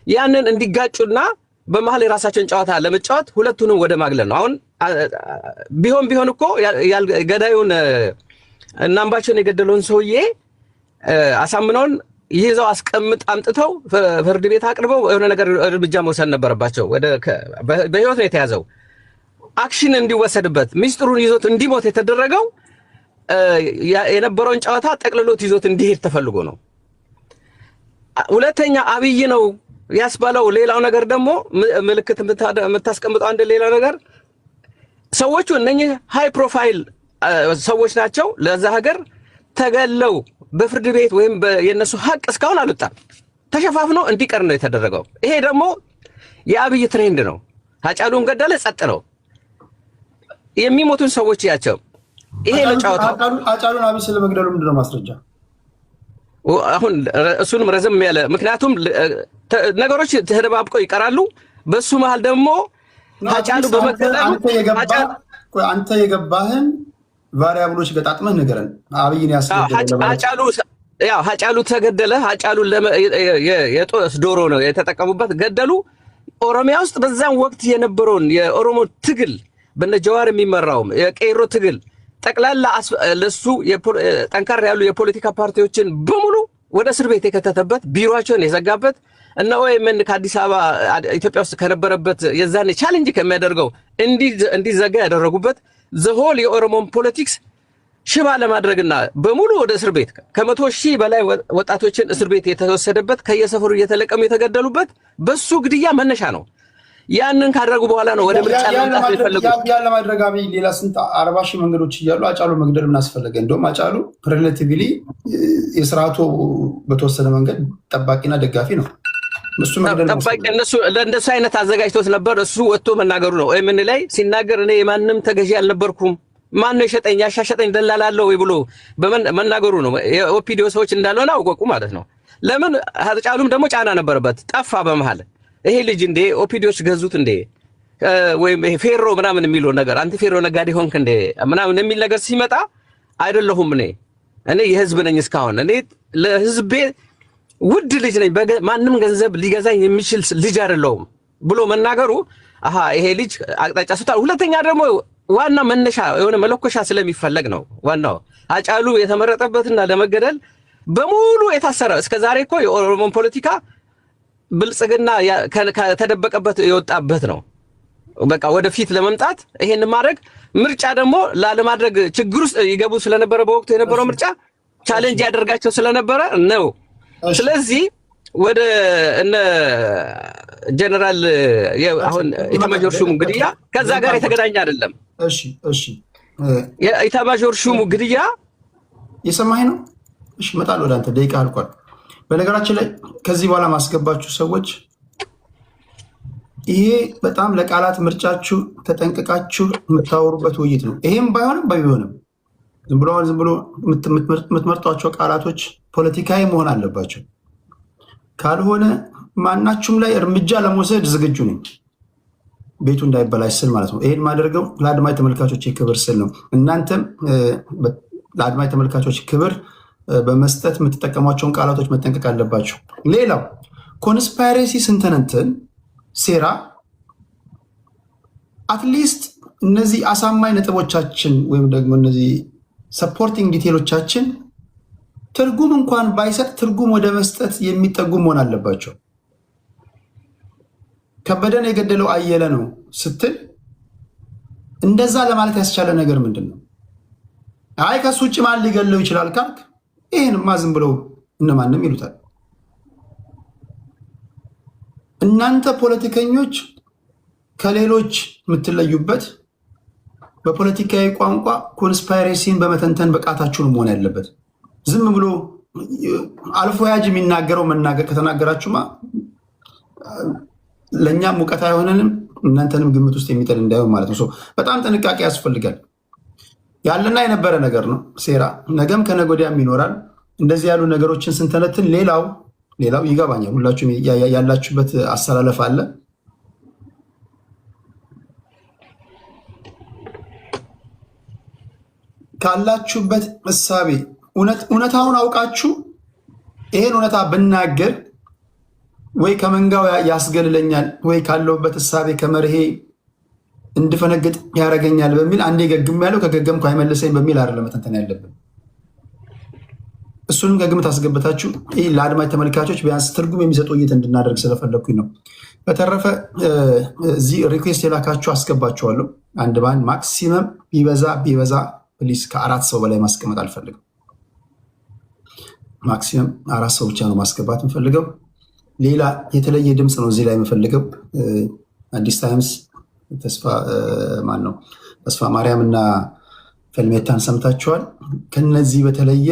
ያንን እንዲጋጩና በመሃል የራሳቸውን ጨዋታ ለመጫወት ሁለቱንም ወደ ማግለል ነው። አሁን ቢሆን እኮ ገዳዩን እና አምባቸውን የገደለውን ሰውዬ አሳምነውን ይዘው አምጥተው ፍርድ ቤት አቅርበው የሆነ ነገር እርምጃ መውሰድ ነበረባቸው። በህይወት ነው የተያዘው። አክሽን እንዲወሰድበት ሚስጥሩን ይዞት እንዲሞት የተደረገው የነበረውን ጨዋታ ጠቅልሎት ይዞት እንዲሄድ ተፈልጎ ነው። ሁለተኛ አብይ ነው ያስባለው ሌላው ነገር ደግሞ ምልክት የምታስቀምጠው አንድ ሌላው ነገር ሰዎቹ እነኚህ ሃይ ፕሮፋይል ሰዎች ናቸው። ለዛ ሀገር ተገለው በፍርድ ቤት ወይም የነሱ ሀቅ እስካሁን አልወጣም። ተሸፋፍኖ እንዲቀር ነው የተደረገው። ይሄ ደግሞ የአብይ ትሬንድ ነው። ሃጫሉን ገደለ፣ ጸጥ ነው። የሚሞቱን ሰዎች ያቸው ይሄ ለጫወታው ሃጫሉን አብይ ስለመግደሉ ምንድነው ማስረጃ? አሁን እሱንም ረዘም ያለ ምክንያቱም ነገሮች ተደባብቀው ይቀራሉ። በሱ መሃል ደግሞ ሃጫሉ በመገደሉ አንተ የገባህን ቫሪያብሎች ገጣጥመህ ንገረን። አብይን ያስገደለ ሃጫሉ ተገደለ። ሃጫሉ የጦስ ዶሮ ነው የተጠቀሙበት፣ ገደሉ። ኦሮሚያ ውስጥ በዛን ወቅት የነበረውን የኦሮሞ ትግል በነጀዋር የሚመራው የቄሮ ትግል ጠቅላላ ለሱ ጠንካራ ያሉ የፖለቲካ ፓርቲዎችን በሙሉ ወደ እስር ቤት የከተተበት፣ ቢሮአቸውን የዘጋበት እና ወይምን ከአዲስ አበባ ኢትዮጵያ ውስጥ ከነበረበት የዛኔ ቻሌንጅ ከሚያደርገው እንዲዘጋ ያደረጉበት ዘሆል የኦሮሞን ፖለቲክስ ሽባ ለማድረግና በሙሉ ወደ እስር ቤት ከ100,000 በላይ ወጣቶችን እስር ቤት የተወሰደበት ከየሰፈሩ እየተለቀሙ የተገደሉበት በሱ ግድያ መነሻ ነው። ያንን ካደረጉ በኋላ ነው ወደ ምርጫ ለማድረግ የፈለጉት። ያን ለማድረግ አብይ ሌላ ስንት 40,000 መንገዶች እያሉ ሃጫሉ መግደል ምን አስፈለገ? እንደውም ሃጫሉ ሪሌቲቭሊ የስርዓቱ በተወሰነ መንገድ ጠባቂና ደጋፊ ነው። እሱ ለእንደሱ አይነት አዘጋጅቶት ነበር። እሱ ወጥቶ መናገሩ ነው። ምን ላይ ሲናገር እኔ የማንም ተገዢ አልነበርኩም፣ ማን ነው የሸጠኝ ያሻሸጠኝ ደላላለው ወይ ብሎ መናገሩ ነው። የኦፒዲዮ ሰዎች እንዳልሆነ አውቀቁ ማለት ነው። ለምን ሃጫሉም ደግሞ ጫና ነበረበት፣ ጠፋ በመሃል። ይሄ ልጅ እንዴ ኦፒዲዮች ገዙት እንዴ ወይም ይሄ ፌሮ ምናምን የሚለው ነገር አንተ ፌሮ ነጋዴ ሆንክ እንዴ ምናምን የሚል ነገር ሲመጣ አይደለሁም እኔ የህዝብ ነኝ፣ እስካሁን እኔ ለህዝቤ ውድ ልጅ ነኝ፣ ማንም ገንዘብ ሊገዛኝ የሚችል ልጅ አይደለሁም ብሎ መናገሩ ይሄ ልጅ አቅጣጫ ስቷል። ሁለተኛ ደግሞ ዋና መነሻ የሆነ መለኮሻ ስለሚፈለግ ነው። ዋናው ሃጫሉ የተመረጠበትና ለመገደል በሙሉ የታሰረ እስከዛሬ እኮ የኦሮሞን ፖለቲካ ብልጽግና ከተደበቀበት የወጣበት ነው። በቃ ወደፊት ለመምጣት ይሄን ማድረግ ምርጫ ደግሞ ላለማድረግ ችግር ውስጥ ይገቡ ስለነበረ በወቅቱ የነበረው ምርጫ ቻሌንጅ ያደርጋቸው ስለነበረ ነው። ስለዚህ ወደ እነ ጀነራል አሁን ኢታማዦር ሹሙ ግድያ ከዛ ጋር የተገናኘ አይደለም። እሺ የኢታማዦር ሹሙ ግድያ የሰማኸኝ ነው። እሺ እመጣለሁ ወደ አንተ፣ ደቂቃ አልቋል። በነገራችን ላይ ከዚህ በኋላ ማስገባችሁ ሰዎች ይሄ በጣም ለቃላት ምርጫችሁ ተጠንቅቃችሁ የምታወሩበት ውይይት ነው። ይሄም ባይሆንም ዝም ብሎ የምትመርጧቸው ቃላቶች ፖለቲካዊ መሆን አለባቸው። ካልሆነ ማናችሁም ላይ እርምጃ ለመውሰድ ዝግጁ ነኝ። ቤቱ እንዳይበላሽ ስል ማለት ነው። ይሄን ማደርገው ለአድማጭ ተመልካቾች ክብር ስል ነው። እናንተም ለአድማጭ ተመልካቾች ክብር በመስጠት የምትጠቀሟቸውን ቃላቶች መጠንቀቅ አለባቸው። ሌላው ኮንስፓይሬሲ ስንተነትን ሴራ አትሊስት እነዚህ አሳማኝ ነጥቦቻችን ወይም ደግሞ እነዚህ ሰፖርቲንግ ዲቴሎቻችን ትርጉም እንኳን ባይሰጥ ትርጉም ወደ መስጠት የሚጠጉ መሆን አለባቸው። ከበደን የገደለው አየለ ነው ስትል እንደዛ ለማለት ያስቻለ ነገር ምንድን ነው? አይ ከሱ ውጭ ማን ሊገለው ይችላል ካልክ ይህንማ ዝም ብለው እነማንም ይሉታል። እናንተ ፖለቲከኞች ከሌሎች የምትለዩበት በፖለቲካዊ ቋንቋ ኮንስፓይሬሲን በመተንተን ብቃታችሁን መሆን ያለበት። ዝም ብሎ አልፎ ያጅ የሚናገረው መናገር ከተናገራችሁማ ለእኛም ሙቀት አይሆነንም፣ እናንተንም ግምት ውስጥ የሚጥል እንዳይሆን ማለት ነው። በጣም ጥንቃቄ ያስፈልጋል። ያለና የነበረ ነገር ነው ሴራ፣ ነገም ከነገ ወዲያም ይኖራል። እንደዚህ ያሉ ነገሮችን ስንተነትን ሌላው ይገባኛል። ሁላችሁም ያላችሁበት አሰላለፍ አለ። ካላችሁበት እሳቤ እውነታውን አውቃችሁ ይሄን እውነታ ብናገር ወይ ከመንጋው ያስገልለኛል ወይ ካለውበት እሳቤ ከመርሄ እንድፈነግጥ ያደርገኛል በሚል አንዴ ገግም ያለው ከገገምኩ አይመልሰኝ በሚል አይደለም መተንተን ያለብን። እሱንም ከግምት አስገብታችሁ ይህ ለአድማጭ ተመልካቾች ቢያንስ ትርጉም የሚሰጡ ውይይት እንድናደርግ ስለፈለግኩኝ ነው። በተረፈ እዚህ ሪኩዌስት የላካችሁ አስገባችኋለሁ አንድ ባንድ። ማክሲመም ቢበዛ ፕሊስ ከ4 ሰው በላይ ማስቀመጥ አልፈልግም። ማክሲመም 4 ሰው ብቻ ነው ማስገባት የምፈልገው። ሌላ የተለየ ድምፅ ነው እዚህ ላይ የምፈልገው። አዲስ ታይምስ ተስፋ ማርያም እና ፈልሜታን ሰምታችኋል። ከነዚህ በተለየ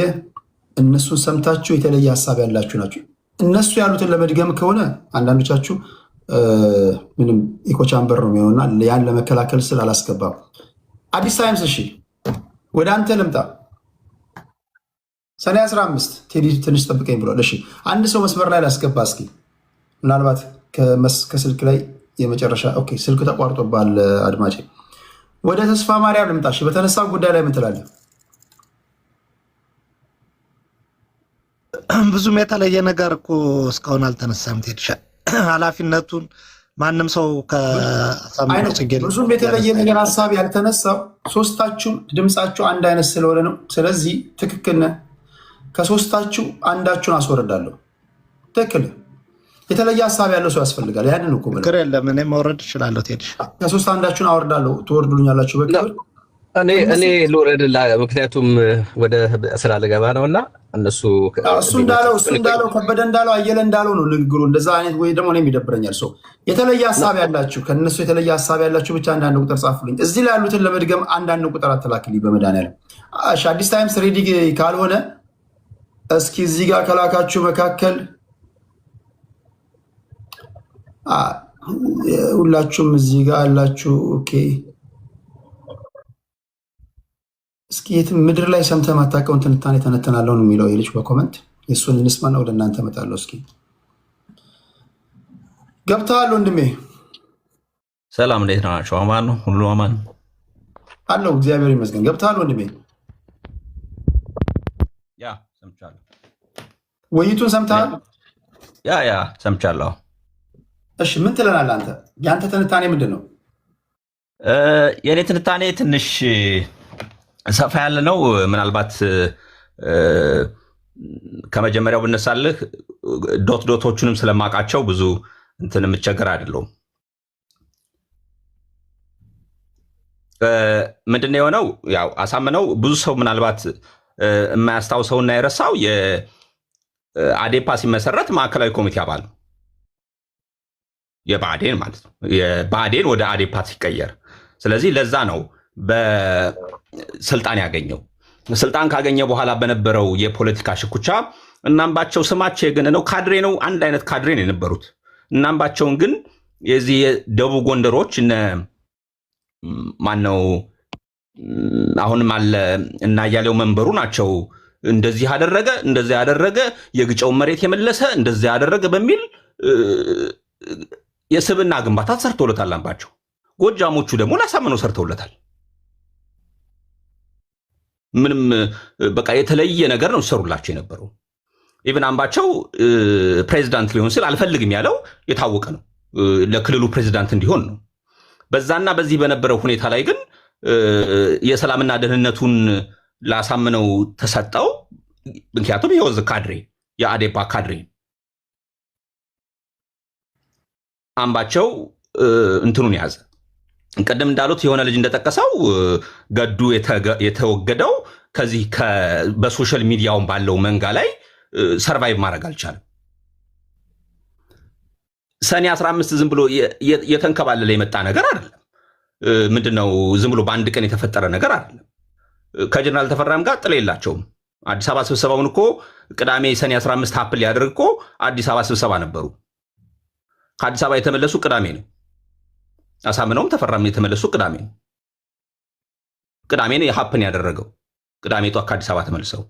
እነሱን ሰምታችሁ የተለየ ሀሳብ ያላችሁ ናቸው። እነሱ ያሉትን ለመድገም ከሆነ አንዳንዶቻችሁ ምንም ኢኮቻምበር ነው የሚሆንና ያን ለመከላከል ስል አላስገባም። አዲስ ታይምስ እሺ፣ ወደ አንተ ልምጣ። ሰኔ 15 ቴዲ ትንሽ ጠብቀኝ ብሏል። እሺ አንድ ሰው መስመር ላይ ላስገባ እስኪ። ምናልባት ከስልክ ላይ የመጨረሻ ኦኬ፣ ስልክ ተቋርጦባል አድማጭ። ወደ ተስፋ ማርያም ልምጣ። እሺ በተነሳው ጉዳይ ላይ ምን ትላለህ? ብዙም የተለየ ነገር እኮ እስካሁን አልተነሳም። ቴዲ ኃላፊነቱን ማንም ሰው ብዙም የተለየ ነገር ሀሳብ ያልተነሳው ሶስታችሁም ድምፃችሁ አንድ አይነት ስለሆነ ነው። ስለዚህ ትክክል ነህ። ከሶስታችሁ አንዳችሁን አስወርዳለሁ። ትክክል። የተለየ ሀሳብ ያለው ሰው ያስፈልጋል። ያንን እኮ ምክር የለም። እኔ ማውረድ እችላለሁ። ቴዲ ከሶስት አንዳችሁን አወርዳለሁ። ትወርዱልኛላችሁ በክብር። እኔ ልውረድ፣ ምክንያቱም ወደ ስራ ልገባ ነው እና እነሱ እሱ እንዳለው ከበደ እንዳለው አየለ እንዳለው ነው ንግግሩ። እንደዛ አይነት ወይ ደግሞ እኔም ይደብረኛል። ሰው የተለየ ሀሳብ ያላችሁ ከነሱ የተለየ ሀሳብ ያላችሁ ብቻ አንዳንድ ቁጥር ጻፉልኝ። እዚህ ላይ ያሉትን ለመድገም አንዳንድ ቁጥር አትላክልኝ በመድኃኒዓለም። አዲስ ታይምስ ሬዲ ካልሆነ እስኪ እዚህ ጋር ከላካችሁ መካከል ሁላችሁም እዚህ ጋር አላችሁ። ኦኬ እስኪ የትም ምድር ላይ ሰምተህ ማታውቀውን ትንታኔ ተነተናለሁ ነው የሚለው የልጅ በኮመንት የእሱን እንስማና ወደ እናንተ እመጣለሁ። እስኪ ገብተሃል ወንድሜ? ሰላም እንዴት ናቸው? አማን ነው ሁሉ አማን አለው። እግዚአብሔር ይመስገን። ገብተሃል ወንድሜ? ያ ሰምቻለሁ። ውይይቱን ሰምተሃል? ያ ሰምቻለሁ። እሺ ምን ትለናለህ አንተ? የአንተ ትንታኔ ምንድን ነው? የእኔ ትንታኔ ትንሽ ሰፋ ያለ ነው። ምናልባት ከመጀመሪያው ብነሳልህ ዶቶቹንም ስለማውቃቸው ብዙ እንትን የምቸገር አይደለሁም። ምንድነው የሆነው? ያው አሳምነው ብዙ ሰው ምናልባት የማያስታውሰውና የረሳው የአዴፓ ሲመሰረት ማዕከላዊ ኮሚቴ አባል ነው። የብአዴን ማለት ነው። የብአዴን ወደ አዴፓ ሲቀየር፣ ስለዚህ ለዛ ነው በስልጣን ያገኘው። ስልጣን ካገኘ በኋላ በነበረው የፖለቲካ ሽኩቻ እናምባቸው ስማቸው የገነነው ካድሬ ነው። አንድ አይነት ካድሬ ነው የነበሩት። እናምባቸውን ግን የዚህ የደቡብ ጎንደሮች ማነው አሁንም አለ እና ያለው መንበሩ ናቸው እንደዚህ ያደረገ የግጨውን መሬት የመለሰ እንደዚህ ያደረገ በሚል የስብና ግንባታ ሰርቶለታል አምባቸው። ጎጃሞቹ ደግሞ ላሳምነው ሰርተውለታል። ምንም በቃ የተለየ ነገር ነው ሰሩላቸው የነበረው። ኢቭን አምባቸው ፕሬዚዳንት ሊሆን ሲል አልፈልግም ያለው የታወቀ ነው። ለክልሉ ፕሬዚዳንት እንዲሆን ነው። በዛና በዚህ በነበረው ሁኔታ ላይ ግን የሰላምና ደህንነቱን ላሳምነው ተሰጠው። ምክንያቱም የወዝ ካድሬ የአዴፓ ካድሬ አምባቸው እንትኑን ያዘ። ቀደም እንዳሉት የሆነ ልጅ እንደጠቀሰው ገዱ የተወገደው ከዚህ በሶሻል ሚዲያውን ባለው መንጋ ላይ ሰርቫይቭ ማድረግ አልቻለም። ሰኔ 15 ዝም ብሎ የተንከባለለ የመጣ ነገር አይደለም። ምንድነው ዝም ብሎ በአንድ ቀን የተፈጠረ ነገር አይደለም። ከጀነራል ተፈራም ጋር ጥል የላቸውም። አዲስ አበባ ስብሰባውን እኮ ቅዳሜ ሰኔ 15 ሀፕል ሊያደርግ እኮ አዲስ አበባ ስብሰባ ነበሩ። ከአዲስ አበባ የተመለሱ ቅዳሜ ነው። አሳምነውም ተፈራም የተመለሱ ቅዳሜ ነው። ቅዳሜ ነው የሀፕን ያደረገው። ቅዳሜ ጧት ከአዲስ አበባ ተመልሰው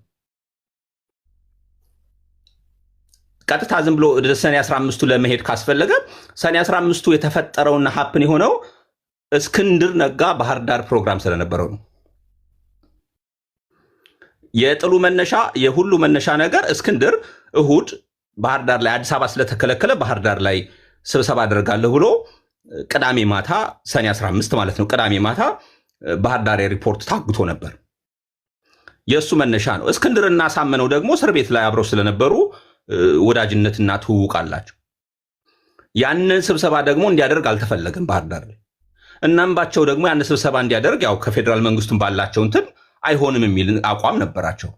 ቀጥታ ዝም ብሎ ወደ ሰኔ 15ቱ ለመሄድ ካስፈለገ ሰኔ 15ቱ የተፈጠረውና ሀፕን የሆነው እስክንድር ነጋ ባህር ዳር ፕሮግራም ስለነበረው ነው። የጥሉ መነሻ የሁሉ መነሻ ነገር እስክንድር እሁድ ባህር ዳር ላይ አዲስ አበባ ስለተከለከለ ባህር ዳር ላይ ስብሰባ አደርጋለሁ ብሎ ቅዳሜ ማታ ሰኔ 15 ማለት ነው ቅዳሜ ማታ ባህር ዳር ሪፖርት ታግቶ ነበር። የእሱ መነሻ ነው። እስክንድርና አሳምነው ደግሞ እስር ቤት ላይ አብረው ስለነበሩ ወዳጅነትና ትውውቅ አላቸው። ያንን ስብሰባ ደግሞ እንዲያደርግ አልተፈለገም ባህር ዳር ላይ። እናምባቸው ደግሞ ያንን ስብሰባ እንዲያደርግ ያው ከፌዴራል መንግስቱን ባላቸው እንትን አይሆንም የሚል አቋም ነበራቸው።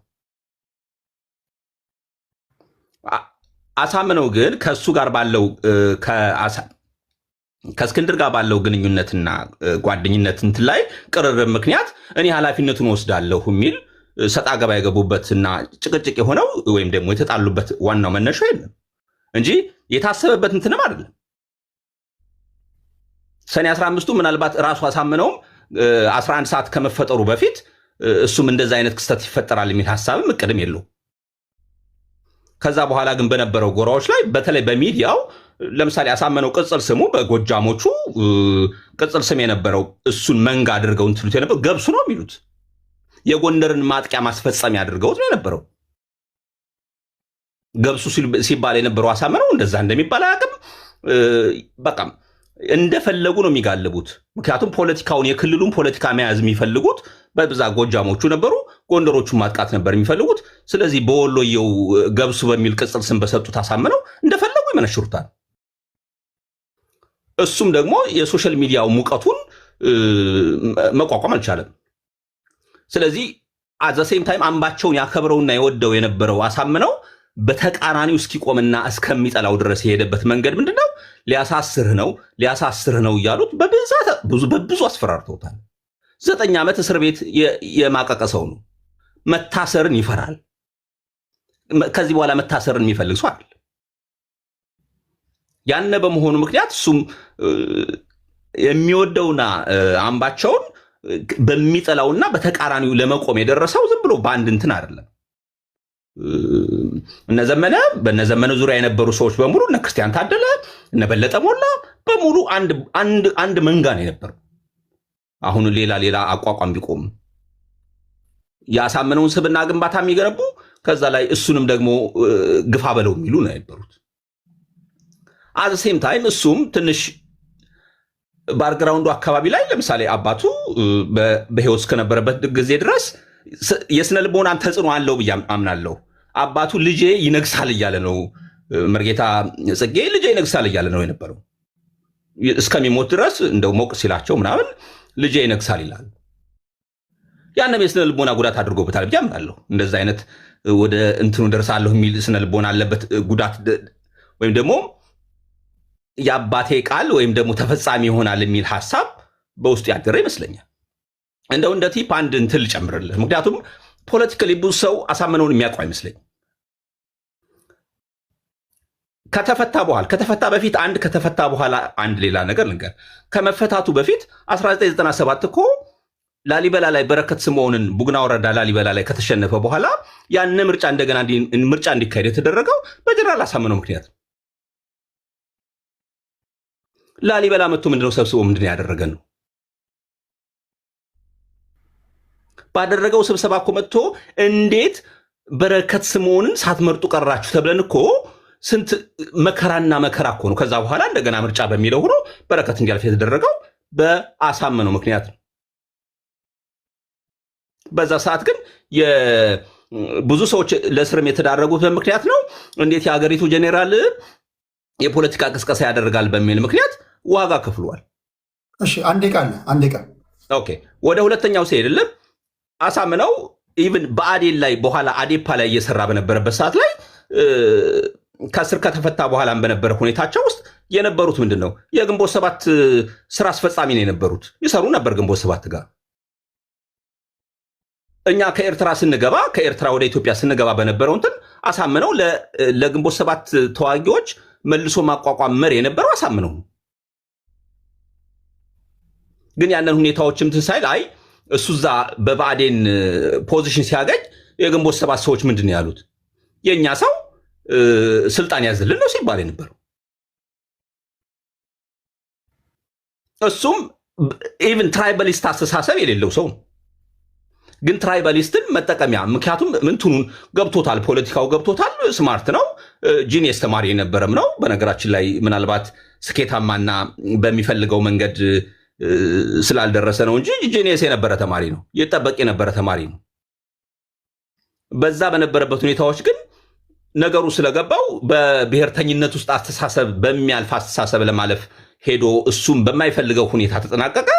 አሳምነው ግን ከሱ ጋር ባለው ከእስክንድር ጋር ባለው ግንኙነትና ጓደኝነት እንትን ላይ ቅርርብ ምክንያት እኔ ኃላፊነቱን ወስዳለሁ የሚል ሰጣ ገባ የገቡበትና ጭቅጭቅ የሆነው ወይም ደግሞ የተጣሉበት ዋናው መነሻው የለም እንጂ የታሰበበት እንትንም አይደለም። ሰኔ 15ቱ ምናልባት ራሱ አሳምነውም 11 ሰዓት ከመፈጠሩ በፊት እሱም እንደዛ አይነት ክስተት ይፈጠራል የሚል ሐሳብም እቅድም የለው። ከዛ በኋላ ግን በነበረው ጎራዎች ላይ በተለይ በሚዲያው ለምሳሌ አሳምነው ቅጽል ስሙ በጎጃሞቹ ቅጽል ስም የነበረው እሱን መንጋ አድርገው እንትሉት የነበረው ገብሱ ነው የሚሉት። የጎንደርን ማጥቂያ ማስፈጸም ያድርገውት ነው የነበረው። ገብሱ ሲባል የነበረው አሳምነው እንደዛ እንደሚባል አያውቅም። በቃ እንደፈለጉ ነው የሚጋልቡት። ምክንያቱም ፖለቲካውን የክልሉን ፖለቲካ መያዝ የሚፈልጉት በብዛት ጎጃሞቹ ነበሩ። ጎንደሮቹን ማጥቃት ነበር የሚፈልጉት። ስለዚህ በወሎየው ገብሱ በሚል ቅጽል ስም በሰጡት አሳምነው እንደፈለጉ ይመነሽሩታል። እሱም ደግሞ የሶሻል ሚዲያው ሙቀቱን መቋቋም አልቻለም። ስለዚህ አት ዘ ሴም ታይም አምባቸውን ያከብረውና የወደው የነበረው አሳምነው በተቃራኒው እስኪቆምና እስከሚጠላው ድረስ የሄደበት መንገድ ምንድነው? ሊያሳስርህ ነው እያሉት በብዙ አስፈራርተውታል። 9 ዓመት እስር ቤት የማቀቀ ሰው ነው። መታሰርን ይፈራል። ከዚህ በኋላ መታሰርን የሚፈልግ ሰው አይደል። ያነ በመሆኑ ምክንያት እሱም የሚወደውና አምባቸውን በሚጠላውና በተቃራኒው ለመቆም የደረሰው ዝም ብሎ በአንድ እንትን አይደለም። በነዘመነ ዙሪያ የነበሩ ሰዎች በሙሉ እነ ክርስቲያን ታደለ እነ በለጠ ሞላ በሙሉ አንድ መንጋ ነው የነበረው። አሁን ሌላ አቋቋም ቢቆም ያሳምነውን ስብና ግንባታ የሚገነቡ ከዛ ላይ እሱንም ደግሞ ግፋ በለው የሚሉ ነው የነበሩት። አት ሴም ታይም እሱም ትንሽ ባርግራውንዱ አካባቢ ላይ ለምሳሌ አባቱ በህይወት እስከነበረበት ጊዜ ድረስ የስነ ልቦናን ተጽዕኖ አለው ብዬ አምናለሁ። አባቱ ልጄ ይነግሳል እያለ ነው፣ መርጌታ ጽጌ ልጄ ይነግሳል እያለ ነው የነበረው። እስከሚሞት ድረስ እንደው ሞቅ ሲላቸው ምናምን ልጄ ይነግሳል ይላል። ያንም የስነ ልቦና ጉዳት አድርጎበታል ብዬ አምናለሁ። እንደዛ አይነት ወደ እንትኑ ደርሳለሁ የሚል ስነ ልቦና አለበት ጉዳት ወይም ደግሞ የአባቴ ቃል ወይም ደግሞ ተፈጻሚ ይሆናል የሚል ሐሳብ በውስጡ ያደረ ይመስለኛል። እንደው እንደ ቲፕ አንድ እንትን ልጨምርልህ። ምክንያቱም ፖለቲካሊ ብዙ ሰው አሳምነውን የሚያውቀው አይመስለኝም። ከተፈታ በፊት ከተፈታ በኋላ አንድ ሌላ ነገር ልንገር። ከመፈታቱ በፊት 1997 እኮ ላሊበላ ላይ በረከት ስምዖንን ቡግና ወረዳ ላሊበላ ላይ ከተሸነፈ በኋላ ያን ምርጫ እንደገና ምርጫ እንዲካሄድ የተደረገው በጀነራል አሳምነው ምክንያት ነው። ላሊበላ መጥቶ ምንድነው ሰብስቦ ምንድነው ያደረገን ነው? ባደረገው ስብሰባ እኮ መጥቶ እንዴት በረከት ስምዖንን ሳትመርጡ ቀራችሁ ተብለን እኮ ስንት መከራና መከራ እኮ ነው። ከዛ በኋላ እንደገና ምርጫ በሚለው ሆኖ በረከት እንዲያልፍ የተደረገው በአሳምነው ምክንያት ነው። በዛ ሰዓት ግን ብዙ ሰዎች ለእስርም የተዳረጉት በምክንያት ነው። እንዴት የሀገሪቱ ጄኔራል የፖለቲካ ቅስቀሳ ያደርጋል በሚል ምክንያት ዋጋ ከፍሏል። እሺ አንዴ ቃል ኦኬ፣ ወደ ሁለተኛው ሲሄድልህ አሳምነው ኢቭን በአዴን ላይ በኋላ አዴፓ ላይ እየሰራ በነበረበት ሰዓት ላይ ከስር ከተፈታ በኋላም በነበረ ሁኔታቸው ውስጥ የነበሩት ምንድን ነው? የግንቦት ሰባት ስራ አስፈጻሚ ነው የነበሩት። ይሰሩ ነበር ግንቦት ሰባት ጋር። እኛ ከኤርትራ ወደ ኢትዮጵያ ስንገባ በነበረው እንትን አሳምነው ለግንቦት ሰባት ተዋጊዎች መልሶ ማቋቋም መሪ የነበረው አሳምነው። ግን ያንን ሁኔታዎችም ትንሳይል አይ እሱ እዛ በብአዴን ፖዚሽን ሲያገኝ የግንቦት ሰባት ሰዎች ምንድን ነው ያሉት? የእኛ ሰው ስልጣን ያዝልን ነው ሲባል የነበረው። እሱም ኢቭን ትራይባሊስት አስተሳሰብ የሌለው ሰው ግን ትራይባሊስትን መጠቀሚያ፣ ምክንያቱም ምንትኑን ገብቶታል፣ ፖለቲካው ገብቶታል፣ ስማርት ነው፣ ጂኒየስ ተማሪ የነበረም ነው። በነገራችን ላይ ምናልባት ስኬታማና በሚፈልገው መንገድ ስላልደረሰ ነው እንጂ ጂኒየስ የነበረ ተማሪ ነው፣ የጠበቅ የነበረ ተማሪ ነው። በዛ በነበረበት ሁኔታዎች ግን ነገሩ ስለገባው በብሔርተኝነት ውስጥ አስተሳሰብ በሚያልፍ አስተሳሰብ ለማለፍ ሄዶ እሱም በማይፈልገው ሁኔታ ተጠናቀቀ።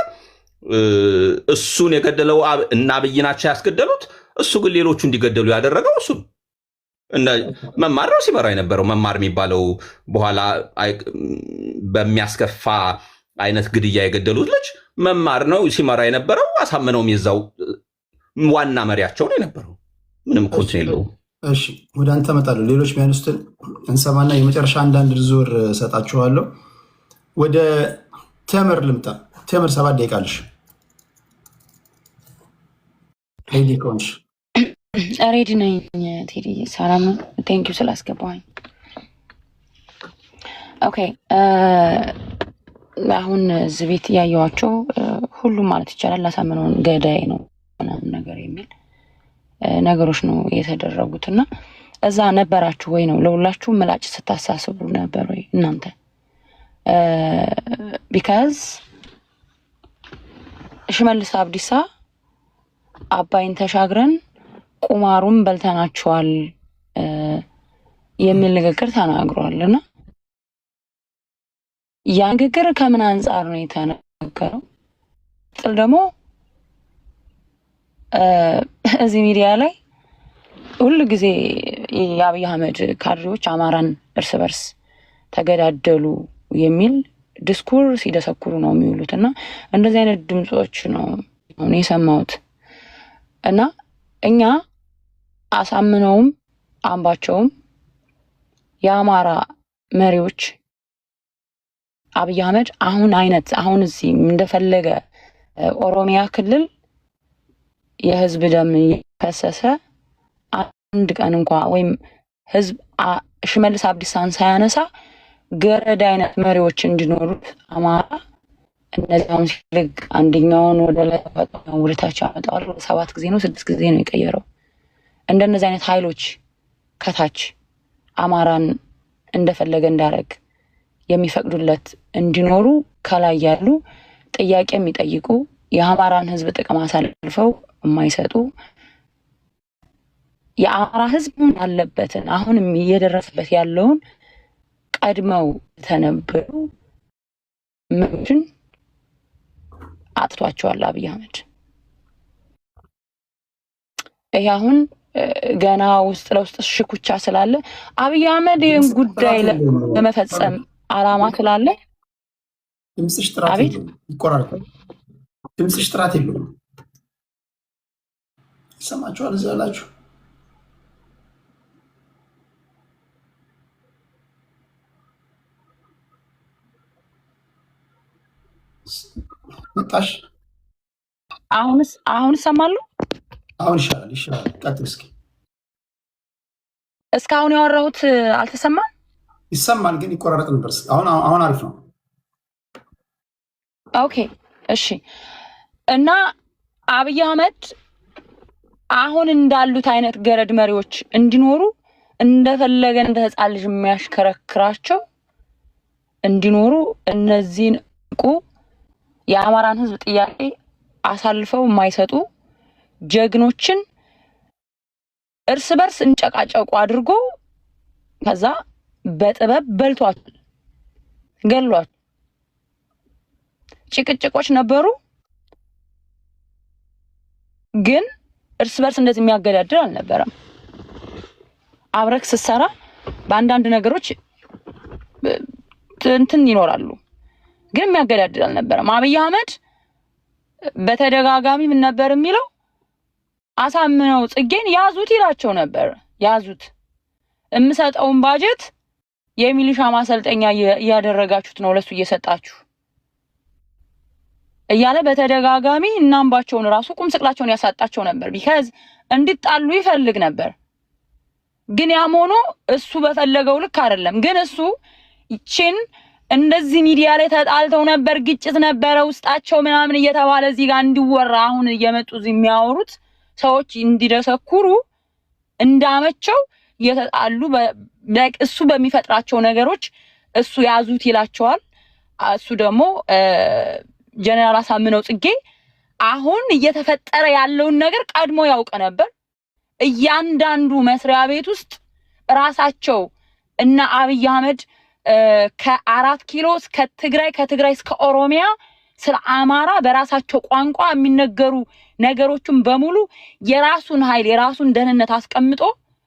እሱን የገደለው እና አብይ ናቸው ያስገደሉት። እሱ ግን ሌሎቹ እንዲገደሉ ያደረገው እሱ መማር ነው ሲመራ የነበረው። መማር የሚባለው በኋላ በሚያስከፋ አይነት ግድያ የገደሉት ልጅ መማር ነው ሲመራ የነበረው። አሳምነውም የዛው ዋና መሪያቸው ነው የነበረው። ምንም ኮንትን የለውም። እሺ ወደ አንተ እመጣለሁ። ሌሎች ሚያነሱትን እንሰማና የመጨረሻ አንዳንድ ዙር ሰጣችኋለሁ። ወደ ተምር ልምጣ። ተምር 7 ደቂቃ አለሽ። ሬዲ ከሆንሽ። ሬዲ ነኝ ቴዲ። ሰላም ነው። ቴንኪው ስላስገባኝ። ኦኬ አሁን እዚህ ቤት ያየኋቸው ሁሉም ማለት ይቻላል አሳምነውን ገዳይ ነው ምናምን ነገር የሚል ነገሮች ነው የተደረጉት። እና እዛ ነበራችሁ ወይ ነው? ለሁላችሁ ምላጭ ስታሳስቡ ነበር ወይ እናንተ? ቢካዝ ሽመልስ አብዲሳ አባይን ተሻግረን ቁማሩን በልተናቸዋል የሚል ንግግር ተናግሯል። እና ያ ንግግር ከምን አንጻር ነው የተነገረው? ጥል ደግሞ እዚህ ሚዲያ ላይ ሁሉ ጊዜ የአብይ አህመድ ካድሬዎች አማራን እርስ በርስ ተገዳደሉ የሚል ዲስኩር ሲደሰኩሩ ነው የሚውሉት። እና እንደዚህ አይነት ድምጾች ነው አሁን የሰማሁት። እና እኛ አሳምነውም አምባቸውም የአማራ መሪዎች አብይ አህመድ አሁን እዚህ እንደፈለገ ኦሮሚያ ክልል የህዝብ ደም የፈሰሰ አንድ ቀን እንኳ ወይም ህዝብ ሽመልስ አብዲሳን ሳያነሳ ገረድ አይነት መሪዎች እንዲኖሩት አማራ እነዚያውን ሲልግ አንደኛውን ወደ ላይ ፈጣን ወደታች ያመጣዋል። 7 ጊዜ ነው 6 ጊዜ ነው የቀየረው። እንደነዚህ አይነት ኃይሎች ከታች አማራን እንደፈለገ እንዳረግ የሚፈቅዱለት እንዲኖሩ ከላይ ያሉ ጥያቄ የሚጠይቁ የአማራን ህዝብ ጥቅም አሳልፈው የማይሰጡ የአማራ ህዝብ ያለበትን አሁንም እየደረሰበት ያለውን ቀድመው ተነበሩ ምንድን አጥቷቸዋል አብይ አህመድ። ይሄ አሁን ገና ውስጥ ለውስጥ ሽኩቻ ስላለ አብይ አህመድ ይህን ጉዳይ ለመፈጸም አላማ ስላለ ድምፅሽ ጥራት ይቆራርጣል። ድምፅሽ ጥራት የለውም። ይሰማችኋል? እዚያ ያላችሁ መጣሽ? አሁን ይሰማሉ? አሁን ይሻላል። ቀጥል እስኪ። እስካሁን ያወራሁት አልተሰማም? ይሰማል ግን ይቆራረጥ ነበር። አሁን አሪፍ ነው። ኦኬ እሺ። እና አብይ አህመድ አሁን እንዳሉት አይነት ገረድ መሪዎች እንዲኖሩ እንደፈለገ እንደ ህፃን ልጅ የሚያሽከረክራቸው እንዲኖሩ እነዚህን የአማራን ህዝብ ጥያቄ አሳልፈው የማይሰጡ ጀግኖችን እርስ በርስ እንጨቃጨቁ አድርጎ ከዛ በጥበብ በልቷቸው ገሏቸው። ጭቅጭቆች ነበሩ፣ ግን እርስ በርስ እንደዚህ የሚያገዳድር አልነበረም። አብረክ ስትሰራ በአንዳንድ ነገሮች እንትን ይኖራሉ፣ ግን የሚያገዳድር አልነበረም። አብይ አህመድ በተደጋጋሚ ምን ነበር የሚለው? አሳምነው ጽጌን ያዙት ይላቸው ነበር። ያዙት፣ የምሰጠውን ባጀት የሚሊሻ ማሰልጠኛ እያደረጋችሁት ነው ለሱ እየሰጣችሁ እያለ በተደጋጋሚ እናምባቸውን ራሱ ቁም ስቅላቸውን ያሳጣቸው ነበር። ቢካዝ እንዲጣሉ ይፈልግ ነበር። ግን ያም ሆኖ እሱ በፈለገው ልክ አይደለም። ግን እሱ ይችን እንደዚህ ሚዲያ ላይ ተጣልተው ነበር፣ ግጭት ነበረ ውስጣቸው ምናምን እየተባለ እዚህ ጋር እንዲወራ አሁን እየመጡ እዚህ የሚያወሩት ሰዎች እንዲደሰኩሩ እንዳመቸው እየተጣሉ እሱ በሚፈጥራቸው ነገሮች እሱ ያዙት ይላቸዋል። እሱ ደግሞ ጀነራል አሳምነው ጽጌ አሁን እየተፈጠረ ያለውን ነገር ቀድሞ ያውቅ ነበር። እያንዳንዱ መስሪያ ቤት ውስጥ ራሳቸው እና አብይ አህመድ ከ4 ኪሎ እስከ ትግራይ ከትግራይ እስከ ኦሮሚያ ስለ አማራ በራሳቸው ቋንቋ የሚነገሩ ነገሮችን በሙሉ የራሱን ኃይል የራሱን ደህንነት አስቀምጦ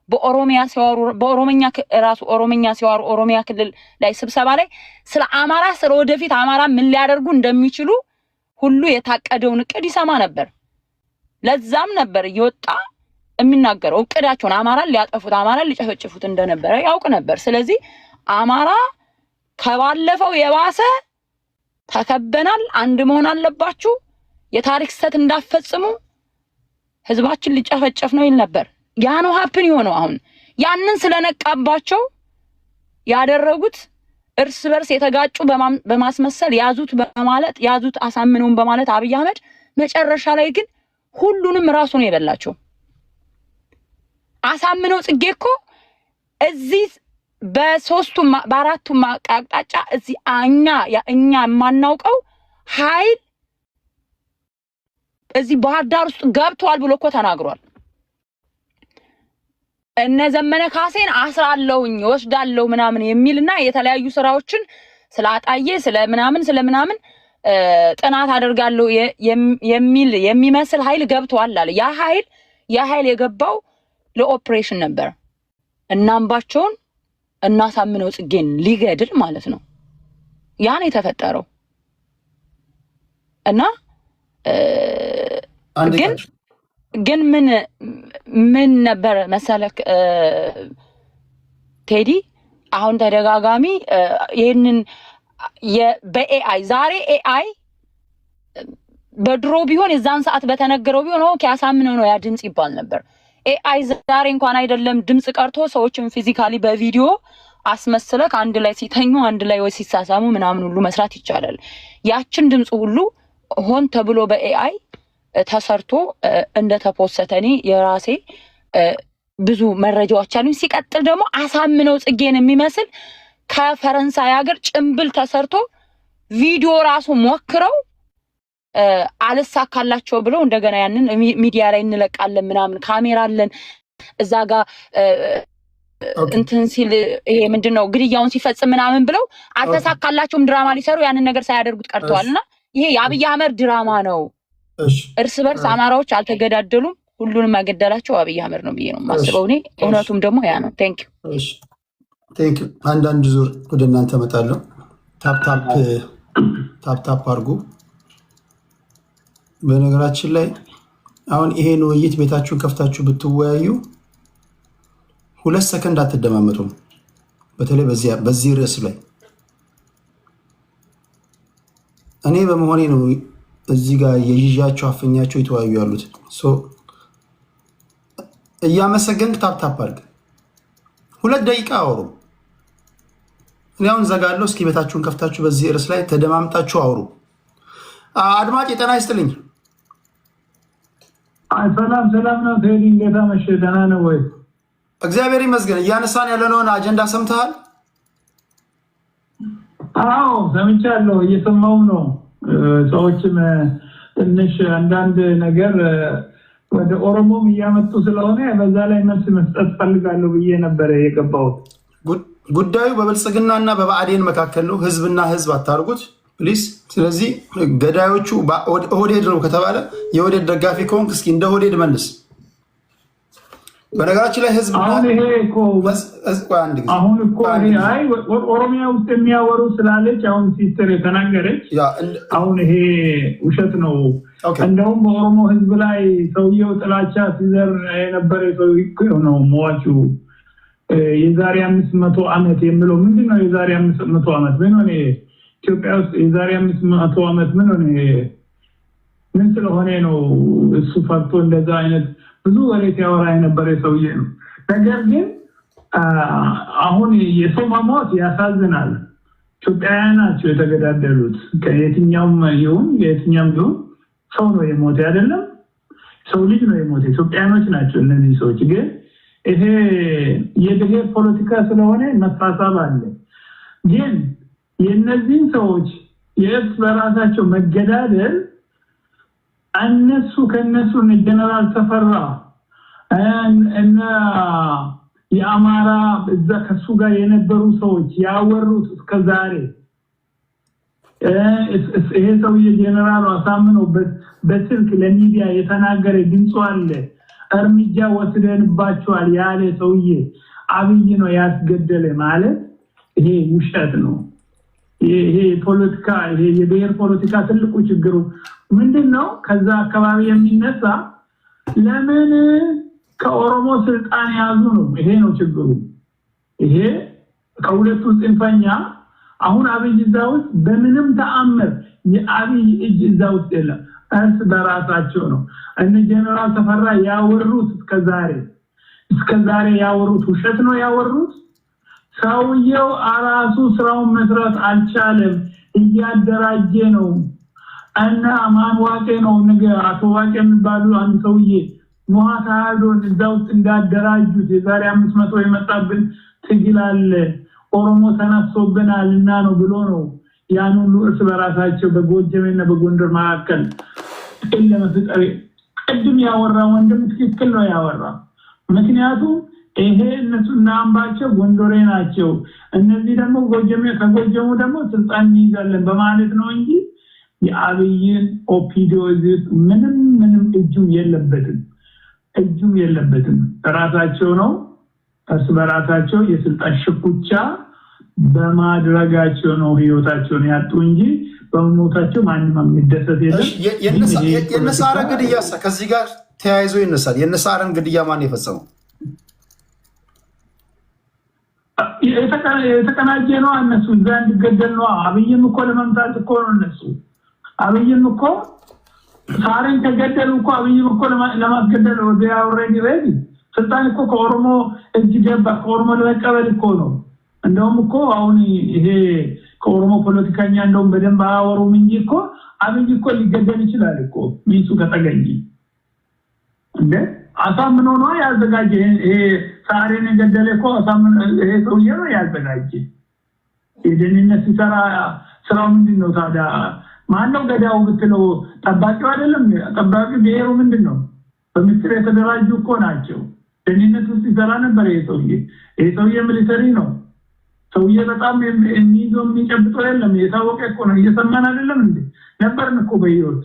በኦሮሚያ ሲዋሩ በኦሮሚኛ ራሱ ኦሮሚኛ ሲዋሩ ኦሮሚያ ክልል ላይ ስብሰባ ላይ ስለ አማራ ስለ ወደፊት አማራ ምን ሊያደርጉ እንደሚችሉ ሁሉ የታቀደውን እቅድ ይሰማ ነበር። ለዛም ነበር እየወጣ የሚናገረው እቅዳቸውን አማራን ሊያጠፉት አማራን ሊጨፈጭፉት እንደነበረ ያውቅ ነበር። ስለዚህ አማራ ከባለፈው የባሰ ተከበናል፣ አንድ መሆን አለባችሁ፣ የታሪክ ስህተት እንዳፈጽሙ ህዝባችን ሊጨፈጨፍ ነው ይል ነበር። ያ ነው ሀፕን የሆነው። አሁን ያንን ስለነቃባቸው ያደረጉት እርስ በርስ የተጋጩ በማስመሰል ያዙት በማለት ያዙት አሳምነውን በማለት አብይ አህመድ መጨረሻ ላይ ግን ሁሉንም ራሱ ነው የበላቸው። አሳምነው ጽጌ እኮ እዚህ በሶስቱም በአራቱም አቅጣጫ እዚህ እኛ የማናውቀው ኃይል እዚህ ባህር ዳር ውስጥ ገብቷል ብሎ እኮ ተናግሯል። እነ ዘመነ ካሴን አስራለሁኝ ወስዳለሁ ምናምን የሚልና የተለያዩ ስራዎችን ስላጣየ ስለምናምን ጥናት አደርጋለሁ የሚል የሚመስል ኃይል ገብቷል አለ። ያ ኃይል የገባው ለኦፕሬሽን ነበር። እናምባቸውን እናሳምነው ጽጌን ሊገድል ማለት ነው። ያ ነው የተፈጠረው። እና ግን ምን ነበር መሰለክ ቴዲ፣ አሁን ተደጋጋሚ ይሄንን በኤአይ ዛሬ ኤአይ በድሮ ቢሆን የዛን ሰዓት በተነገረው ቢሆን ኦኬ አሳምነው ነው ያ ድምጽ ይባል ነበር። ኤአይ ዛሬ እንኳን አይደለም ድምጽ ቀርቶ ሰዎችን ፊዚካሊ በቪዲዮ አስመስለክ አንድ ላይ ሲተኙ አንድ ላይ ወይ ሲሳሳሙ ምናምን ሁሉ መስራት ይቻላል። ያችን ድምጽ ሁሉ ሆን ተብሎ በኤአይ ተሰርቶ እንደተፖሰተኒ የራሴ ብዙ መረጃዎች አሉኝ። ሲቀጥል ደግሞ አሳምነው ጽጌን የሚመስል ከፈረንሳይ ሀገር ጭምብል ተሰርቶ ቪዲዮ ራሱ ሞክረው አልሳካላቸው ብለው እንደገና ያንን ሚዲያ ላይ እንለቃለን ምናምን ካሜራ አለን እዛ ጋር እንትን ሲል ይሄ ምንድነው ግድያውን ሲፈጽም ምናምን ብለው አልተሳካላቸውም። ድራማ ሊሰሩ ያንን ነገር ሳያደርጉት ቀርተዋልና ይሄ የአብይ አህመድ ድራማ ነው። እርስ በርስ አማራዎች አልተገዳደሉም። ሁሉንም ያገደላቸው አብይ አህመድ ነው ብዬ ነው የማስበው እኔ። እውነቱም ደግሞ ያ ነው። ቴንክ ዩ። አንዳንድ ዙር ወደ እናንተ እመጣለሁ። ታፕ አድርጉ። በነገራችን ላይ አሁን ይሄን ውይይት ቤታችሁን ከፍታችሁ ብትወያዩ 2 ሰከንድ አትደማመጡም። በተለይ በዚህ ርዕስ ላይ እኔ በመሆኔ ነው እዚህ ጋር የይዣቸው አፈኛቸው የተወያዩ ያሉት። እያመሰገንክ ታፕ አድርግ። 2 ደቂቃ አውሩ። እኔ አሁን ዘጋለሁ። እስኪ ቤታችሁን ከፍታችሁ በዚህ ርዕስ ላይ ተደማምጣችሁ አውሩ። አድማጭ ጤና ይስጥልኝ። ሰላም ነው ቴዲ፣ እንዴት አመሸህ? ደህና ነው ወይ? እግዚአብሔር ይመስገን። እያነሳን ያለነውን አጀንዳ ሰምተሃል? አዎ ሰምቻለሁ፣ እየሰማሁ ነው። ሰዎችም ትንሽ አንዳንድ ነገር ወደ ኦሮሞም እያመጡ ስለሆነ በዛ ላይ መልስ መስጠት ፈልጋለሁ ብዬ ነበረ የገባሁት። ጉዳዩ በብልጽግናና በብአዴን መካከል ነው። ህዝብና ህዝብ አታርጉት ፕሊስ። ስለዚህ ገዳዮቹ ኦህዴድ ነው ከተባለ የኦህዴድ ደጋፊ ከሆንክ እስኪ እንደ ኦህዴድ መልስ። በነገራችን ላይ ህዝብ አሁን ይሄ እኮ አይ ኦሮሚያ ውስጥ የሚያወሩ ስላለች አሁን ሲስተር የተናገረች አሁን ይሄ ውሸት ነው። እንደውም በኦሮሞ ህዝብ ላይ ሰውየው ጥላቻ ሲዘር የነበረ ሰው ነው ሟቹ። የዛሬ 500 ዓመት የሚለው ምንድነው? የዛሬ 500 ዓመት ምን ሆነ? ኢትዮጵያ ውስጥ የዛሬ 500 ዓመት ምን ሆነ? ምን ስለሆነ ነው እሱ ፈርቶ እንደዛ አይነት ብዙ ወሬ ሲያወራ የነበረ ሰውዬ ነው። ነገር ግን አሁን የሰው መሞት ያሳዝናል። ኢትዮጵያውያን ናቸው የተገዳደሉት። ከየትኛውም ይሁን የትኛውም ይሁን ሰው ነው የሞተ አይደለም፣ ሰው ልጅ ነው የሞተ። ኢትዮጵያውያኖች ናቸው እነዚህ ሰዎች። ግን ይሄ የብሔር ፖለቲካ ስለሆነ መታሰብ አለ። ግን የእነዚህ ሰዎች የእርስ በራሳቸው መገዳደል እነሱ ከነሱ ጀነራል ተፈራ እና የአማራ እዛ ከሱ ጋር የነበሩ ሰዎች ያወሩት እስከዛሬ ይሄ ሰውዬ ጀነራሉ አሳምነው በስልክ ለሚዲያ የተናገረ ድምፁ አለ። እርምጃ ወስደንባቸዋል ያለ ሰውዬ አብይ ነው ያስገደለ ማለት ይሄ ውሸት ነው። ይሄ ፖለቲካ ይሄ የብሔር ፖለቲካ ትልቁ ችግሩ ምንድነው? ከዛ አካባቢ የሚነሳ ለምን ከኦሮሞ ስልጣን ያዙ ነው። ይሄ ነው ችግሩ። ይሄ ከሁለቱ ጽንፈኛ አሁን አብይ እዛ ውስጥ በምንም ተአምር የአብይ እጅ እዛ ውስጥ የለም። እርስ በራሳቸው ነው። እነ ጀነራል ተፈራ ያወሩት እስከዛሬ ያወሩት ውሸት ነው ያወሩት። ሰውየው አራሱ ስራውን መስራት አልቻለም፣ እያደራጀ ነው። እና ማን ዋቄ ነው ነገር አቶ ዋቄ የሚባሉ አንድ ሰውዬ ሞሃታዶን እዛ ውስጥ እንዳደራጁት የዛሬ 500 የመጣብን ትግል አለ ኦሮሞ ተነስቶብናልና ነው ብሎ ነው ያን ሁሉ እርስ በራሳቸው በጎጀሜና በጎንደር መካከል ለመፍጠር ቅድም ያወራ ወንድም ትክክል ነው ያወራ። ምክንያቱም ይሄ እነሱና አምባቸው ጎንደሬ ናቸው፣ እነዚህ ደግሞ ጎጀሜ ከጎጀሙ ደግሞ ስልጣን ይይዛለን በማለት ነው እንጂ የአብይን ኦፒዲዮ ምንም እጁም የለበትም። ራሳቸው ነው እርስ በራሳቸው የስልጣን ሽኩቻ በማድረጋቸው ነው ህይወታቸውን ያጡ እንጂ በሞታቸው ማንም የሚደሰት የለም። የነሳረን ግድያ ከዚህ ጋር ተያይዞ ይነሳል። የነሳረን ግድያ ማን የፈጸመው? የተቀናጀ ነው። እነሱ እዛ እንዲገደል ነው። አብይም እኮ ለመምታት እኮ ነው እነሱ። አብይም እኮ ሳሬን ከገደሉ እኮ አብይም እኮ ለማስገደል ወደ ኦልሬዲ ሬዲ ስልጣን እኮ ከኦሮሞ እጅ ገባ። ከኦሮሞ ለመቀበል እኮ ነው። እንደውም እኮ አሁን ይሄ ከኦሮሞ ፖለቲከኛ እንደውም በደንብ አያወሩም እንጂ እኮ አብይ እኮ ሊገደል ይችላል እኮ ሚሱ ከተገኘ እንደ አሳምኖ ነው ያዘጋጀ። ይሄ ሳሬን የገደለ እኮ አሳምኖ ይሄ ሰውዬ ነው ያዘጋጀ። የደህንነት ሲሰራ ስራው ምንድነው ታዲያ? ማነው ገዳው ብትለው ጠባቂው አይደለም? ጠባቂው ብሔሩ ምንድነው? በምስጢር የተደራጁ እኮ ናቸው። ደህንነት ውስጥ ይሰራ ነበር ይሄ ሰውዬ ሚሊተሪ ነው። ሰውዬ በጣም የሚይዘው የሚጨብጠው የለም። የታወቀ እኮ ነው። እየሰማን አይደለም እንዴ? ነበርን እኮ በህይወት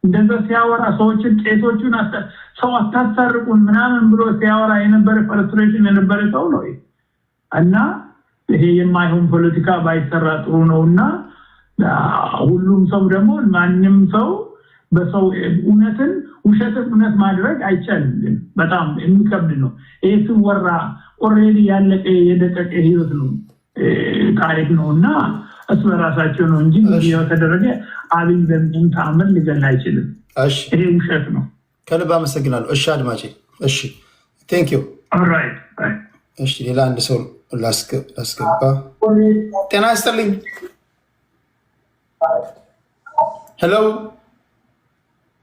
እንደዛ ሲያወራ ሰዎችን ቄሶቹን ሰው አታሳርቁን ምናምን ብሎ ሲያወራ የነበረ ፍራስትሬሽን የነበረ ሰው ነው። እና ይሄ የማይሆን ፖለቲካ ባይሰራ ጥሩ ነውና ሁሉም ሰው ደግሞ ማንንም ሰው በሰው እውነትን ውሸትን እውነት ማድረግ አይቻልም። በጣም የሚከብድ ነው። ይሄ ሲወራ ኦሬዲ ያለቀ የደቀቀ ህይወት ነው ታሪክ ነውና እሱ በራሳቸው ነው እንጂ ይሄው ተደረገ አብይ በምን ተአምር ሊገል አይችልም። እሺ ይሄ ውሸት ነው። ከልብ አመሰግናለሁ። እሺ አድማጬ፣ እሺ ቴንክ ዩ። ኦልራይት። እሺ ሌላ አንድ ሰው ላስገባ። ጤና ይስጥልኝ። ሄሎ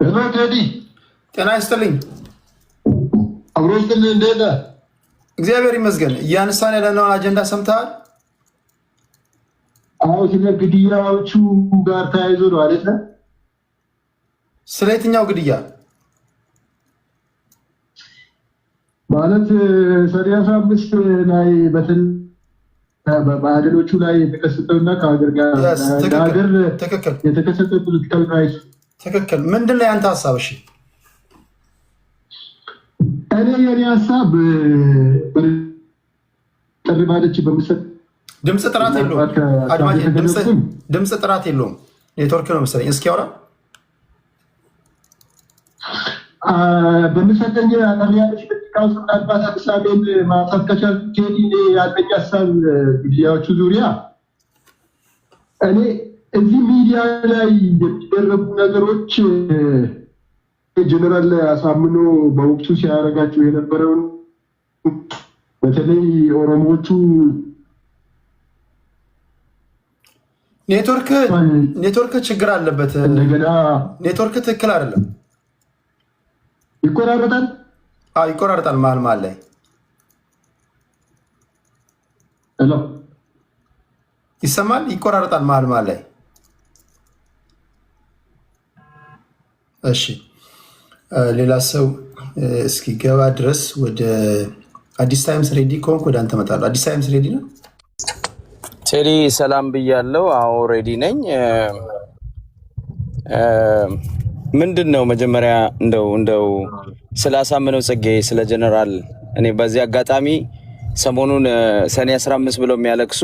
ሄሎ ቴዲ ጤና ይስጥልኝ። አብሮስጥልኝ እንዴት ነህ? እግዚአብሔር ይመስገን። እያነሳን ያለነውን አጀንዳ ሰምተሃል? አዎ ስለ ግድያዎቹ ጋር ተያይዞ ነው አይደለ? ስለ የትኛው ግድያ ማለት ሰኔ 15 ላይ በአደሎቹ ላይ የተከሰተውና ከሀገር ጋር የተከሰተ ፖለቲካል ክራይሲስ ትክክል። ምንድን ነው ያንተ ሀሳብ? እሺ እኔ የኔ ሀሳብ ጥሪ ባለች በምሰጥ ድምፅ ጥራት የለውም። አድማጭ ድምፅ ጥራት የለውም። ኔትወርክ ነው መሰለኝ። እስኪ አውራ። በምሰጠኝ አጠሪያለች ብትቃውስ ምናልባት ሀሳቤን ማንሳት ከቻልኩ ያለኝ ሀሳብ ሚዲያዎቹ ዙሪያ እኔ እዚህ ሚዲያ ላይ የሚደረጉ ነገሮች ጀነራል አሳምኖ በወቅቱ ሲያደርጋቸው የነበረውን በተለይ ኦሮሞዎቹ ኔትወርክ ችግር አለበት። እንደገና ኔትወርክ ትክክል አይደለም። ይቆራረጣል። ይቆራረጣል መሀል ላይ። ሄሎ ይሰማል? ይቆራረጣል መሀል ላይ። እሺ ሌላ ሰው እስኪገባ ድረስ ወደ አዲስ ታይምስ ሬዲ ከሆንክ ወደ አንተ እመጣለሁ። አዲስ ታይምስ ሬዲ ነው? ቴዲ ሰላም ብያለሁ። አዎ ሬዲ ነኝ። ምንድን ነው መጀመሪያ እንደው ስላሳምነው ጽጌ ስለ ጀነራል እኔ በዚህ አጋጣሚ ሰሞኑን ሰኔ 15 ብለው የሚያለቅሱ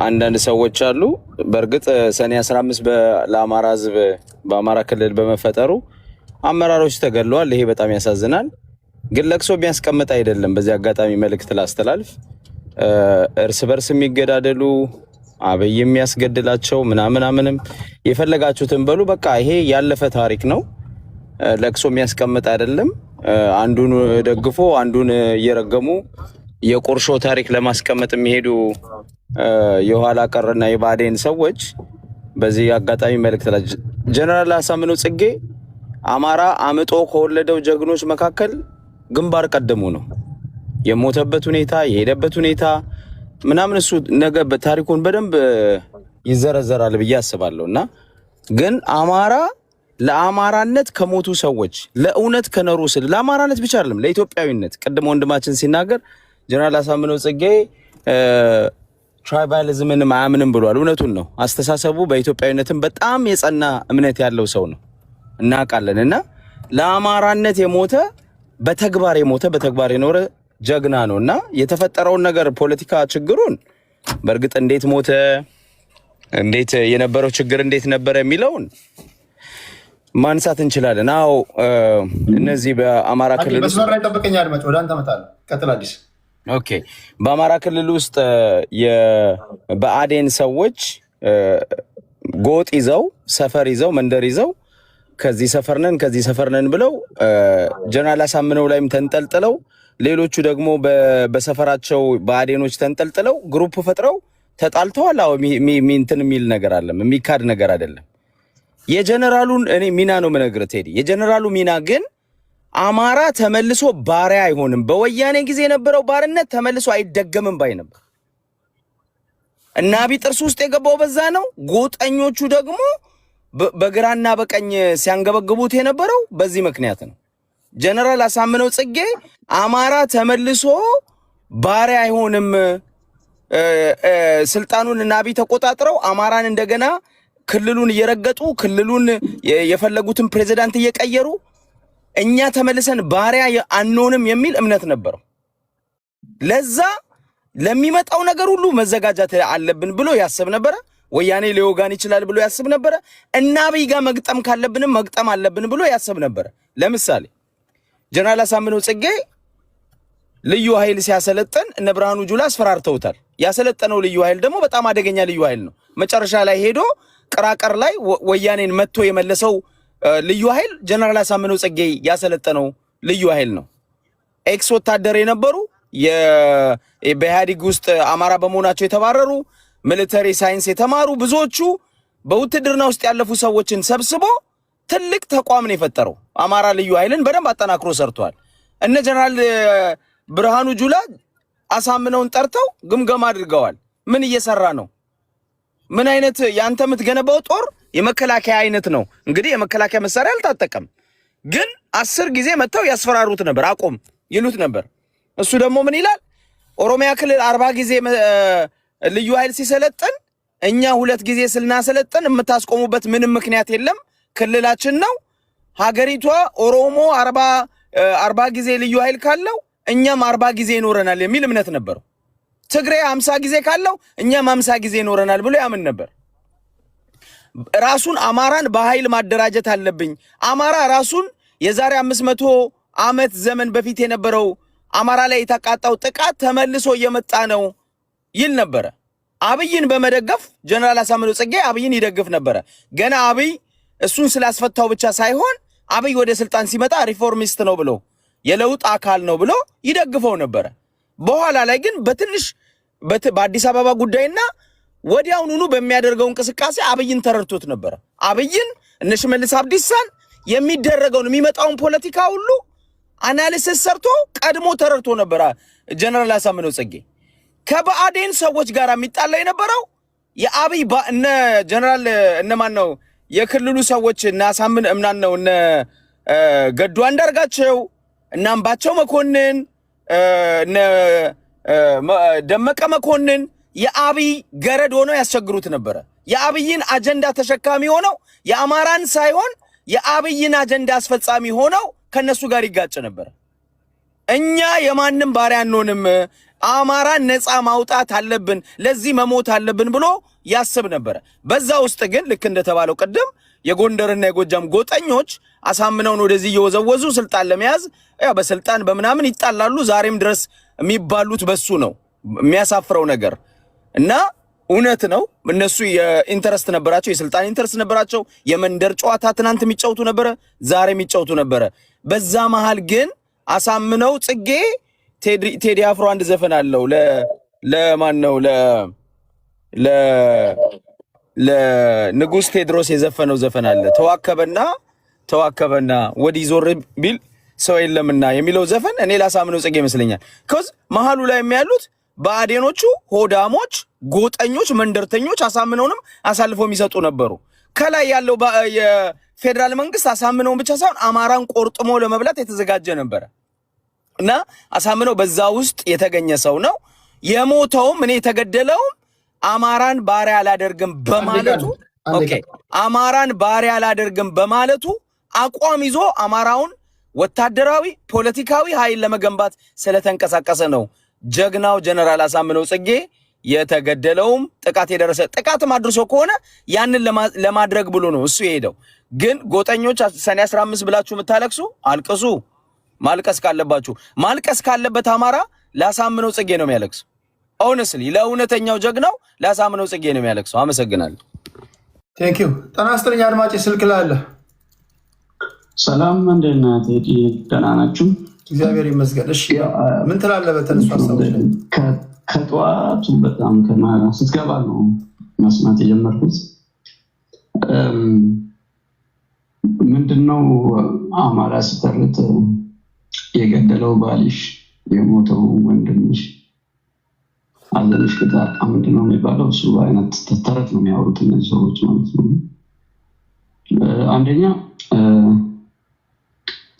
አንዳንድ ሰዎች አሉ። በእርግጥ ሰኔ 15 ለአማራ ሕዝብ በአማራ ክልል በመፈጠሩ አመራሮች ተገድለዋል። ይሄ በጣም ያሳዝናል። ግን ለቅሶ የሚያስቀምጥ አይደለም። በዚህ አጋጣሚ መልእክት ላስተላልፍ። እርስ በርስ የሚገዳደሉ አብይ የሚያስገድላቸው ምናምንም የፈለጋችሁትን በሉ። በቃ ይሄ ያለፈ ታሪክ ነው። ለቅሶ የሚያስቀምጥ አይደለም። አንዱን ደግፎ አንዱን እየረገሙ የቁርሾ ታሪክ ለማስቀመጥ የሚሄዱ የኋላ ቀርና የባዴን ሰዎች በዚህ አጋጣሚ መልእክት ጀነራል አሳምነው ጽጌ አማራ አምጦ ከወለደው ጀግኖች መካከል ግንባር ቀደሙ ነው። የሞተበት ሁኔታ የሄደበት ሁኔታ ምናምን እሱ ነገ በታሪኩን በደንብ ይዘረዘራል ብዬ አስባለሁ። እና ግን አማራ ለአማራነት ከሞቱ ሰዎች ለእውነት ከኖሩ ስል ለአማራነት ብቻ አይደለም ለኢትዮጵያዊነት ቅድም ወንድማችን ሲናገር ጀነራል አሳምነው ጽጌ ትራይባሊዝምን አያምንም ብሏል። እውነቱን ነው። አስተሳሰቡ በኢትዮጵያዊነትም በጣም የጸና እምነት ያለው ሰው ነው እናውቃለን። እና ለአማራነት የሞተ በተግባር የኖረ ጀግና ነው። እና የተፈጠረውን ነገር ፖለቲካ ችግሩን በእርግጥ እንዴት ሞተ፣ እንዴት የነበረው ችግር እንዴት ነበረ የሚለውን ማንሳት እንችላለን። አዎ እነዚህ በአማራ ክልል ውስጥ መስመር ላይ ጠብቀኝ አድማጭ፣ ወደ አንተ እመጣለሁ። ቀጥል አዲስ። ኦኬ። በአማራ ክልል ውስጥ የብአዴን ሰዎች ጎጥ ይዘው ሰፈር ይዘው መንደር ይዘው ከዚህ ሰፈር ነን ብለው ጀነራል አሳምነው ላይም ተንጠልጥለው ሌሎቹ ደግሞ በሰፈራቸው ብአዴኖች ተንጠልጥለው ግሩፕ ፈጥረው ተጣልተዋል። አዎ እንትን የሚል ነገር አለም፣ የሚካድ ነገር አይደለም። የጀነራሉን እኔ ሚና ነው የምነግርህ ቴዲ። የጀነራሉ ሚና ግን አማራ ተመልሶ ባሪያ አይሆንም። በወያኔ ጊዜ የነበረው ባርነት ተመልሶ አይደገምም ባይ ነበር እና አብይ ጥርስ ውስጥ የገባው በዛ ነው። ጎጠኞቹ ደግሞ በግራና በቀኝ ሲያንገበግቡት የነበረው በዚህ ምክንያት ነው። ጀነራል አሳምነው ጽጌ አማራ ተመልሶ ባሪያ አይሆንም፣ ስልጣኑን እና አብይ ተቆጣጥረው አማራን እንደገና ክልሉን እየረገጡ ክልሉን የፈለጉትን ፕሬዝዳንት እየቀየሩ እኛ ተመልሰን ባሪያ አንሆንም የሚል እምነት ነበረው። ለዛ ለሚመጣው ነገር ሁሉ መዘጋጀት አለብን ብሎ ያስብ ነበረ። ወያኔ ሊወጋን ይችላል ብሎ ያስብ ነበረ። እና አብይ ጋር መግጠም ካለብንም መግጠም አለብን ብሎ ያስብ ነበረ። ለምሳሌ ጀነራል አሳምነው ጽጌ ልዩ ኃይል ሲያሰለጥን እነ ብርሃኑ ጁላ አስፈራርተውታል። ያሰለጠነው ልዩ ኃይል ደግሞ በጣም አደገኛ ልዩ ኃይል ነው። መጨረሻ ላይ ሄዶ ቅራቀር ላይ ወያኔን መጥቶ የመለሰው ልዩ ኃይል ጀነራል አሳምነው ጽጌ ያሰለጠነው ልዩ ኃይል ነው። ኤክስ ወታደር የነበሩ በኢህአዴግ ውስጥ አማራ በመሆናቸው የተባረሩ ሚሊተሪ ሳይንስ የተማሩ ብዙዎቹ በውትድርና ውስጥ ያለፉ ሰዎችን ሰብስቦ ትልቅ ተቋም ነው የፈጠረው። አማራ ልዩ ኃይልን በደንብ አጠናክሮ ሰርቷል። እነ ጀነራል ብርሃኑ ጁላ አሳምነውን ጠርተው ግምገማ አድርገዋል። ምን እየሰራ ነው? ምን አይነት ያንተ የምትገነባው ጦር የመከላከያ አይነት ነው? እንግዲህ የመከላከያ መሳሪያ አልታጠቀም፣ ግን 10 ጊዜ መተው ያስፈራሩት ነበር፣ አቆም ይሉት ነበር። እሱ ደግሞ ምን ይላል? ኦሮሚያ ክልል 40 ጊዜ ልዩ ኃይል ሲሰለጥን እኛ 2 ጊዜ ስልናሰለጥን የምታስቆሙበት ምንም ምክንያት የለም፣ ክልላችን ነው። ሀገሪቷ ኦሮሞ 40 ጊዜ ልዩ ኃይል ካለው እኛም 40 ጊዜ ይኖረናል የሚል እምነት ነበረው። ትግሬ 50 ጊዜ ካለው እኛም 50 ጊዜ ይኖረናል ብሎ ያምን ነበር። ራሱን አማራን በኃይል ማደራጀት አለብኝ፣ አማራ ራሱን የዛሬ 500 ዓመት ዘመን በፊት የነበረው አማራ ላይ የተቃጣው ጥቃት ተመልሶ እየመጣ ነው ይል ነበረ። አብይን በመደገፍ ጀነራል አሳምነው ጽጌ አብይን ይደግፍ ነበረ። ገና አብይ እሱን ስላስፈታው ብቻ ሳይሆን አብይ ወደ ስልጣን ሲመጣ ሪፎርሚስት ነው ብሎ የለውጥ አካል ነው ብሎ ይደግፈው ነበረ። በኋላ ላይ ግን በትንሽ በአዲስ አበባ ጉዳይና ወዲያውኑ በሚያደርገው እንቅስቃሴ አብይን ተረድቶት ነበረ። አብይን እነ ሽመልስ አብዲሳን የሚደረገውን የሚመጣውን ፖለቲካ ሁሉ አናሊሲስ ሰርቶ ቀድሞ ተረድቶ ነበረ ጀነራል አሳምነው ጽጌ። ከብአዴን ሰዎች ጋር የሚጣላ የነበረው የአብይ እነ ጀነራል እነማን ነው የክልሉ ሰዎች እና አሳምን እምናን ነው እነ ገዱ አንዳርጋቸው እና አምባቸው መኮንን እነ ደመቀ መኮንን የአብይ ገረድ ሆነው ያስቸግሩት ነበረ። የአብይን አጀንዳ ተሸካሚ ሆነው የአማራን ሳይሆን የአብይን አጀንዳ አስፈጻሚ ሆነው ከነሱ ጋር ይጋጭ ነበር። እኛ የማንም ባሪያ አንሆንም፣ አማራን ነፃ ማውጣት አለብን፣ ለዚህ መሞት አለብን ብሎ ያስብ ነበር። በዛ ውስጥ ግን ልክ እንደተባለው ቅድም የጎንደርና የጎጃም ጎጠኞች አሳምነውን ወደዚህ እየወዘወዙ ስልጣን ለመያዝ ያው በስልጣን በመናምን ይጣላሉ። ዛሬም ድረስ የሚባሉት በሱ ነው። የሚያሳፍረው ነገር እና እውነት ነው። እነሱ የኢንተረስት ነበራቸው፣ የስልጣን ኢንተረስት ነበራቸው። የመንደር ጨዋታ ትናንት የሚጫወቱ ነበረ፣ ዛሬ የሚጫወቱ ነበረ። በዛ መሃል ግን አሳምነው ጽጌ ቴዲ አፍሮ አንድ ዘፈን አለው ለማን ነው ለንጉስ ቴድሮስ የዘፈነው ዘፈን አለ። ተዋከበና ወዲህ ዞር ቢል ሰው የለምና የሚለው ዘፈን እኔ ላሳምነው ጽጌ ይመስለኛል። ከዚ መሃሉ ላይ የሚያሉት ብአዴኖቹ ሆዳሞች፣ ጎጠኞች፣ መንደርተኞች አሳምነውንም አሳልፈው የሚሰጡ ነበሩ። ከላይ ያለው የፌደራል መንግስት አሳምነውን ብቻ ሳይሆን አማራን ቆርጥሞ ለመብላት የተዘጋጀ ነበረ እና አሳምነው በዛ ውስጥ የተገኘ ሰው ነው። የሞተውም እኔ የተገደለውም አማራን ባሪያ አላደርግም በማለቱ አማራን ባሪያ አላደርግም በማለቱ አቋም ይዞ አማራውን ወታደራዊ ፖለቲካዊ ኃይል ለመገንባት ስለተንቀሳቀሰ ነው ጀግናው ጀነራል አሳምነው ጽጌ የተገደለውም ጥቃትም አድርሶ ከሆነ ያንን ለማድረግ ብሎ ነው እሱ የሄደው። ግን ጎጠኞች ሰኔ 15 ብላችሁ የምታለቅሱ አልቅሱ። ማልቀስ ካለበት አማራ ለአሳምነው ጽጌ ነው የሚያለቅሰው። ኦነስትሊ ለእውነተኛው ጀግናው ለአሳምነው ጽጌ ነው የሚያለቅሰው። አመሰግናለሁ። ቴንክ ዩ። ጤና ይስጥልኝ አድማጭ፣ ስልክ ላይ አለ። ሰላም እንዴት ነህ ቴዲ? ደህና ናችሁ? እግዚአብሔር ይመስገን። እሺ ምን ትላለህ? በተነሱ ሀሳቦች ላይ ከጠዋቱ በጣም ስትገባ ነው መስማት የጀመርኩት። ምንድነው አማራ ስተርት የገደለው ባልሽ የሞተው ወንድምሽ አዘንሽ ቅጣት ምንድነው የሚባለው? እሱ አይነት ተረት ነው የሚያወሩት እነዚህ ሰዎች ማለት ነው። አንደኛ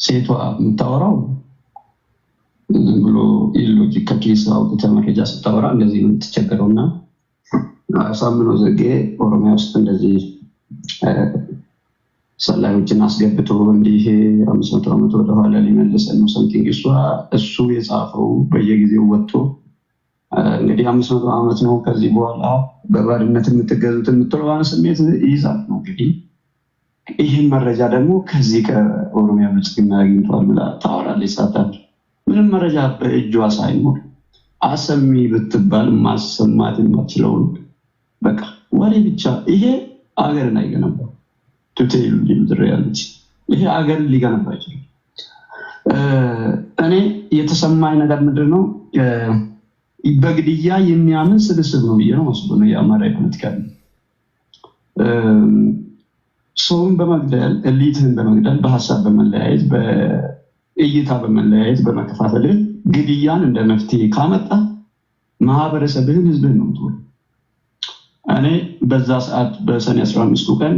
ሴቷ የምታወራው ዝም ብሎ ኢሎጂክ ከኪስ አውጥተህ መረጃ ስታወራ እንደዚህ ነው የምትቸገረውና አሳምነው ጽጌ ኦሮሚያ ውስጥ እንደዚህ ሰላዮችን አስገብቶ እንዲህ 500 ዓመት ወደኋላ ሊመልሰን ነው ሰምቲንግ እሱ የጻፈው በየጊዜው ወጥቶ እንግዲህ 500 ዓመት ነው ከዚህ በኋላ በባርነት የምትገዙት የምትለዋን ስሜት ይይዛል ነው እንግዲህ። ይህን መረጃ ደግሞ ከዚህ ከኦሮሚያ ብልጽግና አግኝቷል ብላ ታወራለች። ሳታል ምንም መረጃ በእጇ ሳይኖር አሰሚ ብትባል ማሰማት የማትችለውን በቃ ወሬ ብቻ። ይሄ አገርን አይገነባም። ቱቴል ሊምድሪያሊቲ ይሄ አገር ሊገነባ ይችላል። እኔ የተሰማኝ ነገር ምንድነው በግድያ የሚያምን ስብስብ ነው ብዬ ነው መስሎ ነው የአማራ ፖለቲካ ሰውን በመግደል ኤሊትህን በመግደል በሀሳብ በመለያየት በእይታ በመለያየት በመከፋፈል ግድያን እንደ መፍትሄ ካመጣ ማህበረሰብህን ህዝብህን ነው የምትወል። እኔ በዛ ሰዓት በሰኔ 15 ቀን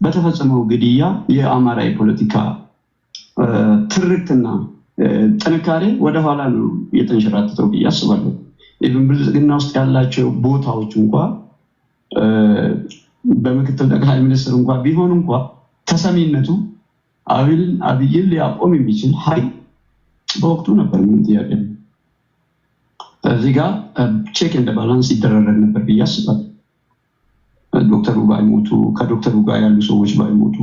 በተፈጸመው ግድያ የአማራ የፖለቲካ ትርክትና ጥንካሬ ወደኋላ ነው የተንሸራተተው ብዬ አስባለሁ። ኢቭን ብልጽግና ውስጥ ያላቸው ቦታዎች እንኳ በምክትል ጠቅላይ ሚኒስትር እንኳ ቢሆን እንኳ ተሰሚነቱ አብይን ሊያቆም የሚችል ኃይል በወቅቱ ነበር። ምን ጥያቄ ነው? እዚህ ጋር ቼክ እንደ ባላንስ ይደረግ ነበር ብዬ አስባለሁ። ዶክተሩ ባይሞቱ፣ ከዶክተሩ ጋር ያሉ ሰዎች ባይሞቱ፣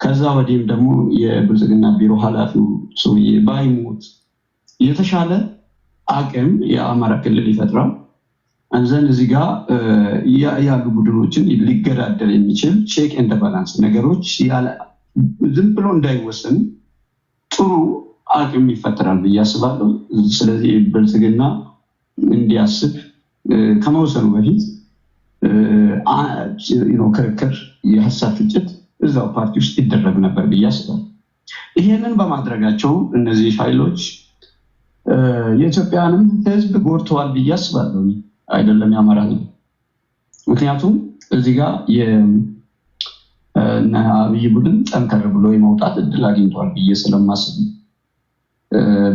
ከዛ ወዲህም ደግሞ የብልጽግና ቢሮ ኃላፊው ሰውዬ ባይሞት የተሻለ አቅም የአማራ ክልል ይፈጥራል። አንዘን እዚህ ጋር ያሉ ቡድኖችን ሊገዳደር የሚችል ቼክ ኤንድ ባላንስ ነገሮች ዝም ብሎ እንዳይወሰኑ ጥሩ አቅም ይፈጠራል ብዬ አስባለሁ። ስለዚህ ብልጽግና እንዲያስብ ከመወሰኑ በፊት ክርክር፣ የሀሳብ ፍጭት እዛው ፓርቲ ውስጥ ይደረግ ነበር ብዬ አስባለሁ። ይሄንን በማድረጋቸው እነዚህ ኃይሎች የኢትዮጵያንም ህዝብ ጎድተዋል ብዬ አስባለሁ። አይደለም የአማራ ህዝብ። ምክንያቱም እዚህ ጋር የአብይ ቡድን ጠንከር ብሎ የመውጣት እድል አግኝቷል ብዬ ስለማስብ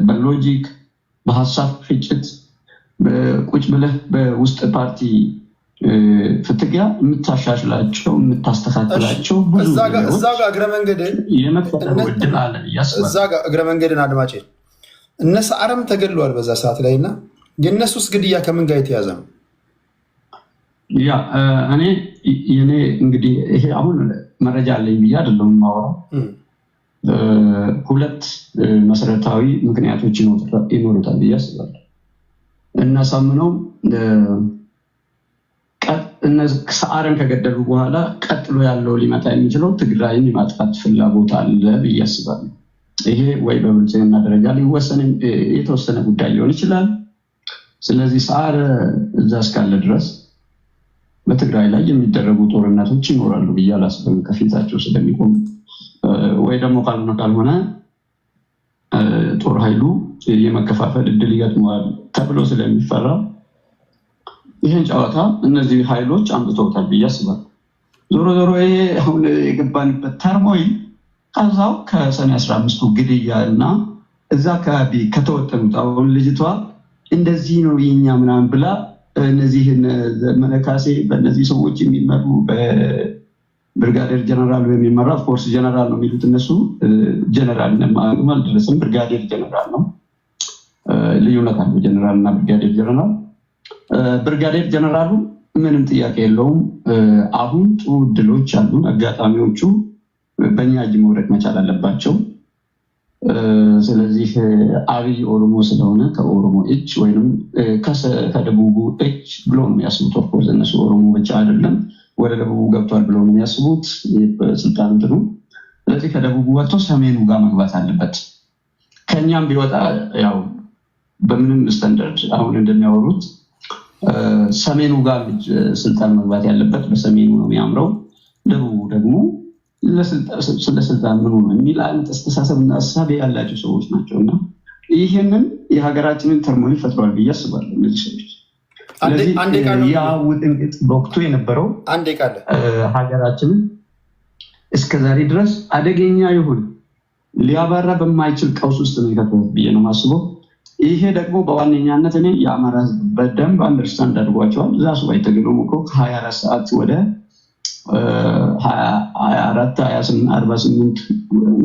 በሎጂክ በሀሳብ ፍጭት ቁጭ ብለህ በውስጥ ፓርቲ ፍትጊያ የምታሻሽላቸው የምታስተካክላቸው ብዙ እዛ ጋር እግረ መንገድን የመፈጠሩ እድል አለ ብዬ አስባለሁ። እዛ ጋር እግረ መንገድን አድማጭ እነ ሰዓረም ተገድለዋል በዛ ሰዓት ላይ እና የእነሱስ ግድያ ከምን ጋር የተያዘ ነው? ያ እኔ እንግዲህ ይሄ አሁን መረጃ አለኝ ብዬ አይደለም የማወራው። ሁለት መሰረታዊ ምክንያቶች ይኖሩታል ብዬ አስባለሁ። እናሳምነው ሰዓረን ከገደሉ በኋላ ቀጥሎ ያለው ሊመጣ የሚችለው ትግራይን የማጥፋት ፍላጎት አለ ብዬ አስባለሁ። ይሄ ወይ በብልጽግና ደረጃ ሊወሰን የተወሰነ ጉዳይ ሊሆን ይችላል። ስለዚህ ሰዓረ እዛ እስካለ ድረስ በትግራይ ላይ የሚደረጉ ጦርነቶች ይኖራሉ ብዬ አላስብም ከፊታቸው ስለሚቆም፣ ወይ ደግሞ ካልሆነ ጦር ኃይሉ የመከፋፈል እድል ይገጥመዋል ተብሎ ስለሚፈራ ይህን ጨዋታ እነዚህ ኃይሎች አምጥተውታል ብዬ አስባለሁ። ዞሮ ዞሮ ይሄ አሁን የገባንበት ተርሞይ ከዛው ከሰኔ 15ቱ ግድያ እና እዛ አካባቢ ከተወጠኑት አሁን ልጅቷ እንደዚህ ነው የኛ ምናምን ብላ እነዚህ መለካሴ በእነዚህ ሰዎች የሚመሩ በብርጋዴር ጀነራል የሚመራ ፎርስ ጀነራል ነው የሚሉት እነሱ። ጀነራል አልደረስም፣ ብርጋዴር ጀነራል ነው። ልዩነት አለው ጀነራል እና ብርጋዴር ጀነራል። ብርጋዴር ጀነራሉ ምንም ጥያቄ የለውም። አሁን ጥሩ እድሎች አሉ። አጋጣሚዎቹ በእኛ እጅ መውረድ መቻል አለባቸው። ስለዚህ አብይ ኦሮሞ ስለሆነ ከኦሮሞ እጅ ወይም ከደቡቡ እጅ ብሎ ነው የሚያስቡት። ኦፍኮርስ እነሱ ኦሮሞ ብቻ አይደለም ወደ ደቡቡ ገብቷል ብሎ ነው የሚያስቡት ስልጣን እንትኑ። ስለዚህ ከደቡቡ ወጥቶ ሰሜኑ ጋር መግባት አለበት። ከኛም ቢወጣ ያው በምንም ስታንዳርድ አሁን እንደሚያወሩት ሰሜኑ ጋር ስልጣን መግባት ያለበት በሰሜኑ ነው የሚያምረው። ደቡቡ ደግሞ ስለስልጣን ምኑ ነው የሚል አይነት አስተሳሰብና ሀሳብ ያላቸው ሰዎች ናቸው እና ይህንን የሀገራችንን ተርሞኒ ፈጥሯል ብዬ አስባለሁ እነዚህ ሰዎች። ስለዚህ ያ ውጥንቅጥ በወቅቱ የነበረው ሀገራችንን እስከዛሬ ድረስ አደገኛ ይሁን ሊያባራ በማይችል ቀውስ ውስጥ ነው የከተተው ብዬ ነው የማስበው። ይሄ ደግሞ በዋነኛነት እኔ የአማራ ህዝብ በደንብ አንደርስታንድ አድርጓቸዋል። እዛ ሱባኤ ተገዶም እኮ ከ24 ሰዓት ወደ 24 28 48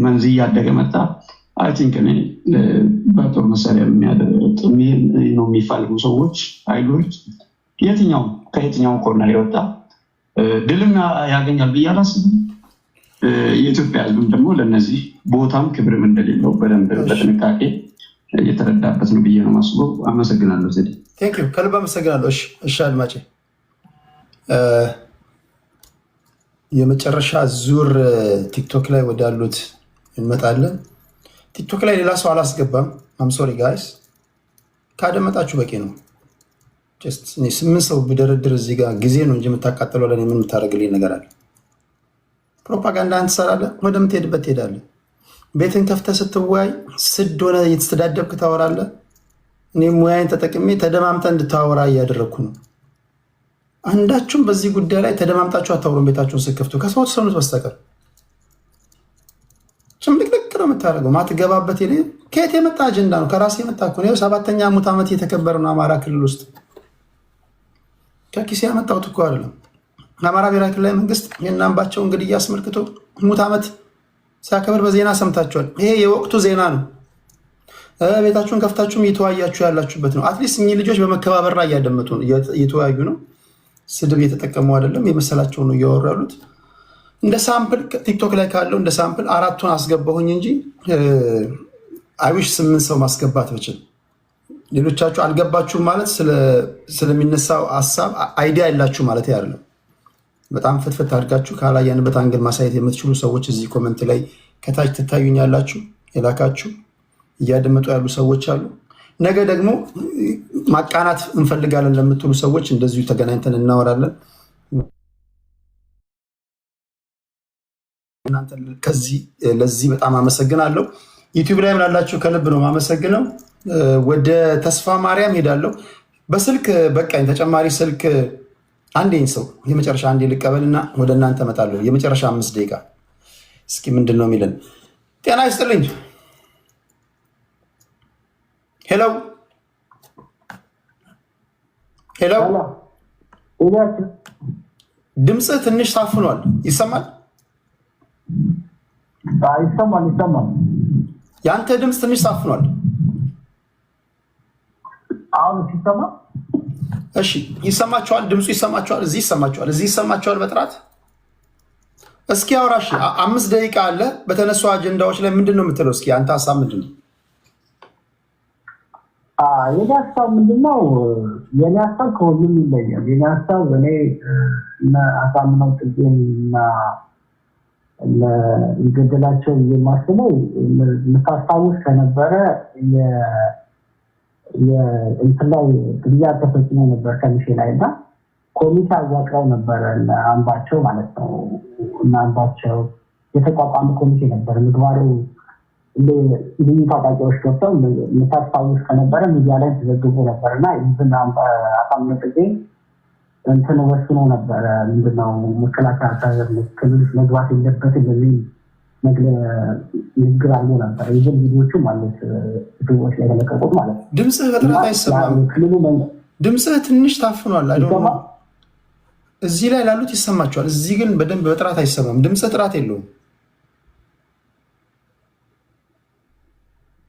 መንዝ እያደገ መጣ። አይ ቲንክ እኔ በጦር መሳሪያ ነው የሚፋልጉ ሰዎች ኃይሎች ከየትኛው ኮርነር የወጣ ድልም ያገኛል ብዬ አላስብም። የኢትዮጵያ ህዝብም ደግሞ ለእነዚህ ቦታም ክብርም እንደሌለው በደንብ በጥንቃቄ የተረዳበት ነው ብዬ ነው የማስበው። አመሰግናለሁ። ዘዴ ከልብ አመሰግናለሁ። እሺ አድማጬ የመጨረሻ ዙር ቲክቶክ ላይ ወዳሉት እንመጣለን። ቲክቶክ ላይ ሌላ ሰው አላስገባም። አምሶሪ ጋይስ ካደመጣችሁ በቂ ነው። 8 ሰው ብደረድር እዚህ ጋር ጊዜ ነው እንጂ የምታቃጥለው ለእኔ ምን የምታደርግልኝ ነገር አለ? ፕሮፓጋንዳን ትሰራለህ፣ ወደምትሄድበት ትሄዳለህ። ቤትን ከፍተህ ስትወያይ ስድ ሆነ እየተስተዳደብክ ታወራለህ። እኔም ሙያዬን ተጠቅሜ ተደማምተህ እንድታወራ እያደረግኩ ነው። አንዳችሁም በዚህ ጉዳይ ላይ ተደማምጣችሁ አታውሩም። ቤታችሁን ስትከፍቱ ከሰው ተሰኑት በስተቀር ጭምልቅልቅ ነው የምታደርገው። ማትገባበት ከየት የመጣ አጀንዳ ነው? ከራስ የመጣ እኮ ነው። 7ኛ ሙት ዓመት እየተከበረ ነው አማራ ክልል ውስጥ። ከኪሴ ያመጣሁት እኮ አይደለም። የአማራ ብሔራዊ ክልላዊ መንግስት የእናምባቸውን ግድያ አስመልክቶ ሙት ዓመት ሲያከብር በዜና ሰምታችኋል። ይሄ የወቅቱ ዜና ነው። ቤታችሁን ከፍታችሁም እየተወያያችሁ ያላችሁበት ነው። አትሊስት እኚህ ልጆች በመከባበር ላይ እያደመጡ እየተወያዩ ነው። ስድብ እየተጠቀሙ አይደለም። የመሰላቸውን ነው እያወሩ ያሉት። እንደ ሳምፕል ቲክቶክ ላይ ካለው እንደ ሳምፕል 4ቱን አስገባሁኝ እንጂ አይዊሽ 8 ሰው ማስገባት ብችል። ሌሎቻችሁ አልገባችሁም ማለት ስለሚነሳው ሀሳብ አይዲያ ያላችሁ ማለት አይደለም። በጣም ፍትፍት አድርጋችሁ ካላያንበት አንግል ማሳየት የምትችሉ ሰዎች እዚህ ኮመንት ላይ ከታች ትታዩኝ ያላችሁ የላካችሁ እያደመጡ ያሉ ሰዎች አሉ። ነገ ደግሞ ማቃናት እንፈልጋለን ለምትሉ ሰዎች እንደዚሁ ተገናኝተን እናወራለን። እናንተ ለዚህ በጣም አመሰግናለሁ። ዩቲዩብ ላይ ላላችሁ ከልብ ነው ማመሰግነው። ወደ ተስፋ ማርያም ሄዳለሁ በስልክ በቃኝ። ተጨማሪ ስልክ አንዴን ሰው የመጨረሻ አንዴ ልቀበልና ወደ እናንተ እመጣለሁ። የመጨረሻ 5 ደቂቃ እስኪ ምንድን ነው የሚለን? ጤና ይስጥልኝ። ሄሎ ሄሎ፣ ድምፅህ ትንሽ ታፍኗል። ይሰማል? ይሰማል። የአንተ ድምፅ ትንሽ ታፍኗል። አሁን ሲሰማ? እሺ፣ ይሰማችኋል? ድምፁ ይሰማችኋል? እዚህ ይሰማችኋል? እዚህ ይሰማችኋል? በጥራት እስኪ አውራሽ 5 ደቂቃ አለ። በተነሱ አጀንዳዎች ላይ ምንድን ነው የምትለው? እስኪ አንተ ሀሳብ ምንድን ነው? የኔ ሀሳብ ምንድነው? የኔ ሀሳብ ከሁሉም ይለያል። የኔ ሀሳብ እኔ አሳምነው ጽጌና ገደላቸው የማስበው የምታስታውስ ከነበረ እንትን ላይ ግድያ ተፈጽሞ ነበር ከሚሼ ላይ እና ኮሚቴ አዋቅረው ነበረ አምባቸው ማለት ነው። እና አምባቸው የተቋቋመ ኮሚቴ ነበር። ምግባሩ ልዩ ታጣቂዎች ገብተው የምታስታውስ ከነበረ ሚዲያ ላይ ተዘግቦ ነበር እና ይህን አሳምነው ጽጌ እንትን ወስኖ ነበረ። ምንድነው መከላከያ ክልል መግባት የለበትም በሚል ንግግር አለ ነበር። ይህን ቪዲዮቹ ማለት ቪዲዮዎች ላይ ተለቀቁት ማለት ነው። ድምፅህ በጥራት አይሰማም። ድምፅህ ትንሽ ታፍኗል። እዚህ ላይ ላሉት ይሰማቸዋል። እዚህ ግን በደንብ በጥራት አይሰማም። ድምፅህ ጥራት የለውም።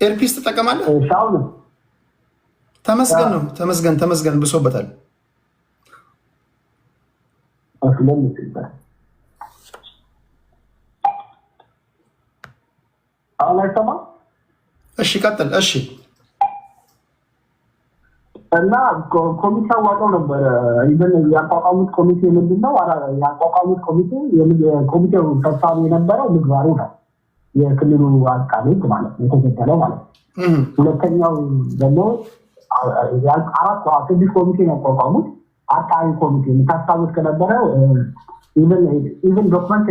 ኤርፒስ ትጠቀማለህ? ተመስገን ነው። ተመስገን ብሶበታል። እሺ ቀጥል። እሺ እና ኮሚቴ አዋቀው ነበረ። ይህን ያቋቋሙት ኮሚቴ ምንድነው? ያቋቋሙት ኮሚቴው ሰብሳቢ የነበረው ምግባሩ ነው፣ የክልሉ አቃቤ ሕግ ማለት ነው፣ የተገደለው ማለት ነው። ሁለተኛው ደግሞ 6 ኮሚቴ ያቋቋሙት አቃቤ ኮሚቴ የምታስታውስ ከነበረ ኢቨን ዶክመንት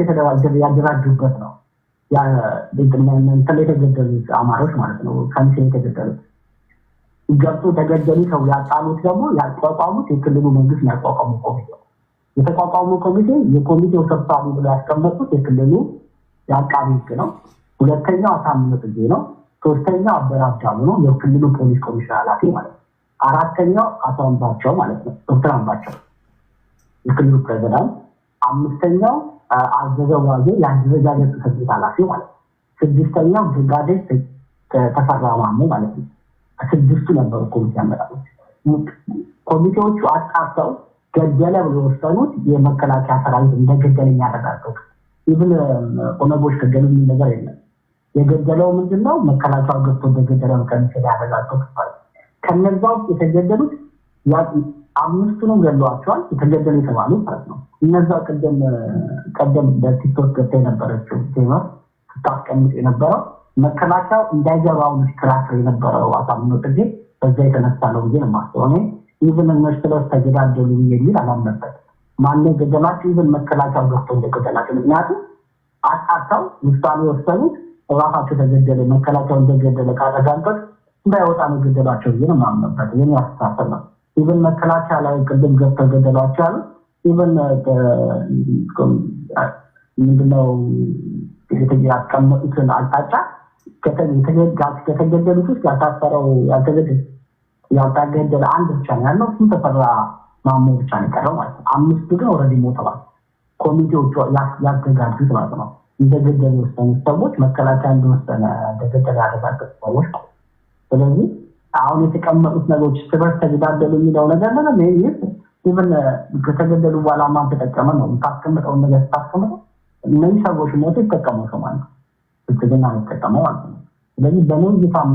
ያደራጁበት ነው። የተገደሉት አማሮች ማለት ነው። ከሚሴ የተገደሉት ገብቶ ተገደሉ ሰው ያጣሉት ደግሞ ያቋቋሙት የክልሉ መንግስት ያቋቋሙ ኮሚቴ የተቋቋሙ ኮሚቴ የኮሚቴው ሰብሳቢ ብለው ያስቀመጡት የክልሉ የአቃቤ ሕግ ነው። ሁለተኛው አሳምነው ጽጌ ነው። ሶስተኛው አበራ አዳሙ ነው፣ የክልሉ ፖሊስ ኮሚሽን ኃላፊ ማለት ነው። አራተኛው አቶ አምባቸው ማለት ነው፣ ዶክተር አምባቸው የክልሉ ፕሬዚዳንት። አምስተኛው አዘዘው ዋዜ የአደረጃጀት ጽሕፈት ቤት ኃላፊ ማለት ነው። ስድስተኛው ብርጋዴር ተፈራ ማሞ ማለት ነው። 6ቱ ነበሩ ኮሚቴ አመራሮች። ኮሚቴዎቹ አጣርተው ገደለ ብሎ የወሰኑት የመከላከያ ሰራዊት እንደገደለ ያረጋገጡ። ይህን ኦነጎች ገደሉ የሚል ነገር የለም። የገደለው ምንድነው? መከላከያው ገብቶ እንደገደለ ከሚሴ ያረጋገጡ። ከነዛ ውስጥ የተገደሉት 5ቱንም ገለዋቸዋል። የተገደሉ የተባሉት ማለት ነው። እነዛ ቀደም በቲክቶክ ገብታ የነበረችው ቴመር ስታስቀምጥ የነበረው መከላከያው እንዳይገባው ሲከራከር የነበረው አሳምነው ጽጌ በዛ የተነሳ ነው ብዬ ነው የማስበው። እኔ ኢቨን እነሱ ተገዳደሉ የሚል አላምንበትም። ማነው ገደላቸው? ኢቨን መከላከያው ገብቶ እንደገደላቸው። ምክንያቱም አጣጣው ውሳኔ ወሰኑት። ራሳቸው ተገደለ። መከላከያው እንደገደለ ካረጋገጥ እንዳይወጣ ነው ገደላቸው ግን ማምነበት የኔ አስተሳሰብ ነው። ኢቨን መከላከያ ላይ ቅድም ገብተው ገደሏቸው ያሉ ኢቨን ምንድነው ያስቀመጡትን አቅጣጫ ከተገደሉት ውስጥ ያልታሰረው ያልተገደለ አንድ ብቻ ነው ያለው። እሱ ተፈራ ማሞ ብቻ ነው የቀረው ማለት ነው። አምስቱ ግን ኦልሬዲ ሞተዋል። ኮሚቴዎቹ ያዘጋጁት ማለት ነው። እንደገደሉ የወሰኑ ሰዎች መከላከያ እንደወሰነ እንደገደለ ያረጋገጡ ሰዎች። ስለዚህ አሁን የተቀመጡት ነገሮች ስበርስ ተገዳደሉ የሚለው ነገር ምንም ይሄ ኢቨን ከተገደሉ በኋላ ማን ተጠቀመ ነው ታስቀምጠው ነገር ታስቀምጠው እነዚህ ሰዎች ሞት ይጠቀሙ ሰው ማለት ነው። ስለዚህ ነው ተጠቀመው ማለት ነው። ስለዚህ በነው ይፋም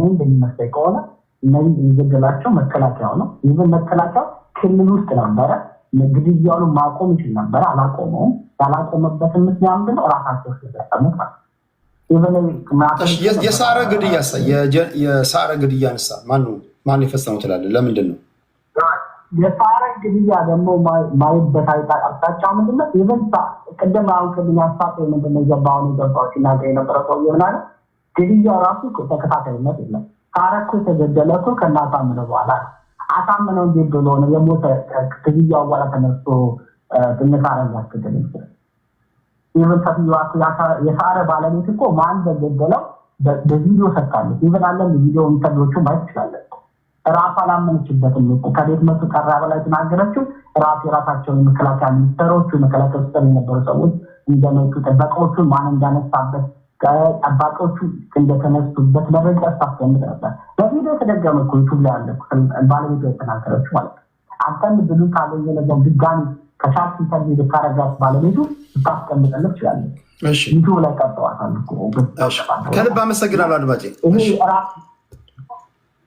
እንደሚመስለኝ ከሆነ እነዚህ የገደላቸው መከላከያው ነው። ኢቨን መከላከያው ክልል ውስጥ ነበረ ግድያውን ማቆም ይችል ነበር፣ አላቆመውም። ያላቆመበትን ምክንያት ምንድን ነው? ራሳቸው ስለተጠቀሙት ማለት ነው። የሳረ ግድያ ንሳ ማን የፈጸመው ትላለህ? ለምንድን ነው የሳረ ግድያ ደግሞ ማይበት አቅጣጫ ምንድን ነው? ኢቨን ቅድም አሁን ቅድም ያሳፈ ምንድን ነው የገባው ሲናገር የነበረ ሰውዬ ምናለ ግድያው ራሱ ተከታታይነት የለም። ሳረ እኮ የተገደለ እኮ ከእናሳምነው በኋላ አሳምነው እንዴት ብሎ ነው የሞተ ግድያው በኋላ ተነስቶ ብንሳረን ያስገደለ ይችላል። ኢቨን የሳረ ባለቤት እኮ ማን እንደገደለው በቪዲዮ ሰጥታለች። ኢቨን አለ ቪዲዮ ኢንተርቪዎቹ ማየት ይችላል። ራሷ አላመነችበትም። ከቤት መጡ ቀራ በላይ ተናገረችው። የራሳቸውን መከላከያ ሚኒስተሮቹ መከላከያ ውስጥ የነበሩ ሰዎች እንደመጡ ጠበቃዎቹ ማን እንዳነሳበት ጠባቂዎቹ እንደተነሱበት መረጃ ታስቀምጥ ነበር። በቪዲዮ ተደገመ እኮ ዩቱብ ላይ አለ ባለቤቱ የተናገረችው ማለት ነው። አንተን ብዙ ካገኘ ነገር ድጋሚ ከቻት ኢንተርቪው ልታረጋት ባለቤቱ ታስቀምጥልህ ይችላል። እሺ ዩቱብ ላይ ቀጥተዋታል እኮ። ከልብ አመሰግናለሁ አድማጬ። እሺ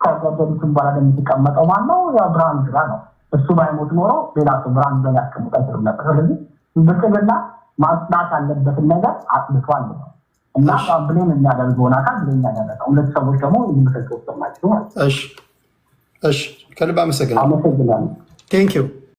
ከገደሉትም በኋላ እንደሚቀመጠው ማነው? ያው ብርሃኑ ጁላ ነው። እሱ ባይሞት ኖሮ ሌላ ሰው ብርሃኑ ጁላ ያስቀምጣ ይችላል ነበር። ስለዚህ ብልጽግና ማጽናት ያለበትን ነገር አጥልቷል ነው እና ብሌም የሚያደርገውን አካል ብሌም ያደረገው ሁለት ሰዎች ደግሞ ይመሰክሩ ሰማችሁ። እሺ ከልብ አመሰግናለሁ። አመሰግናለሁ። ቴንክ ዩ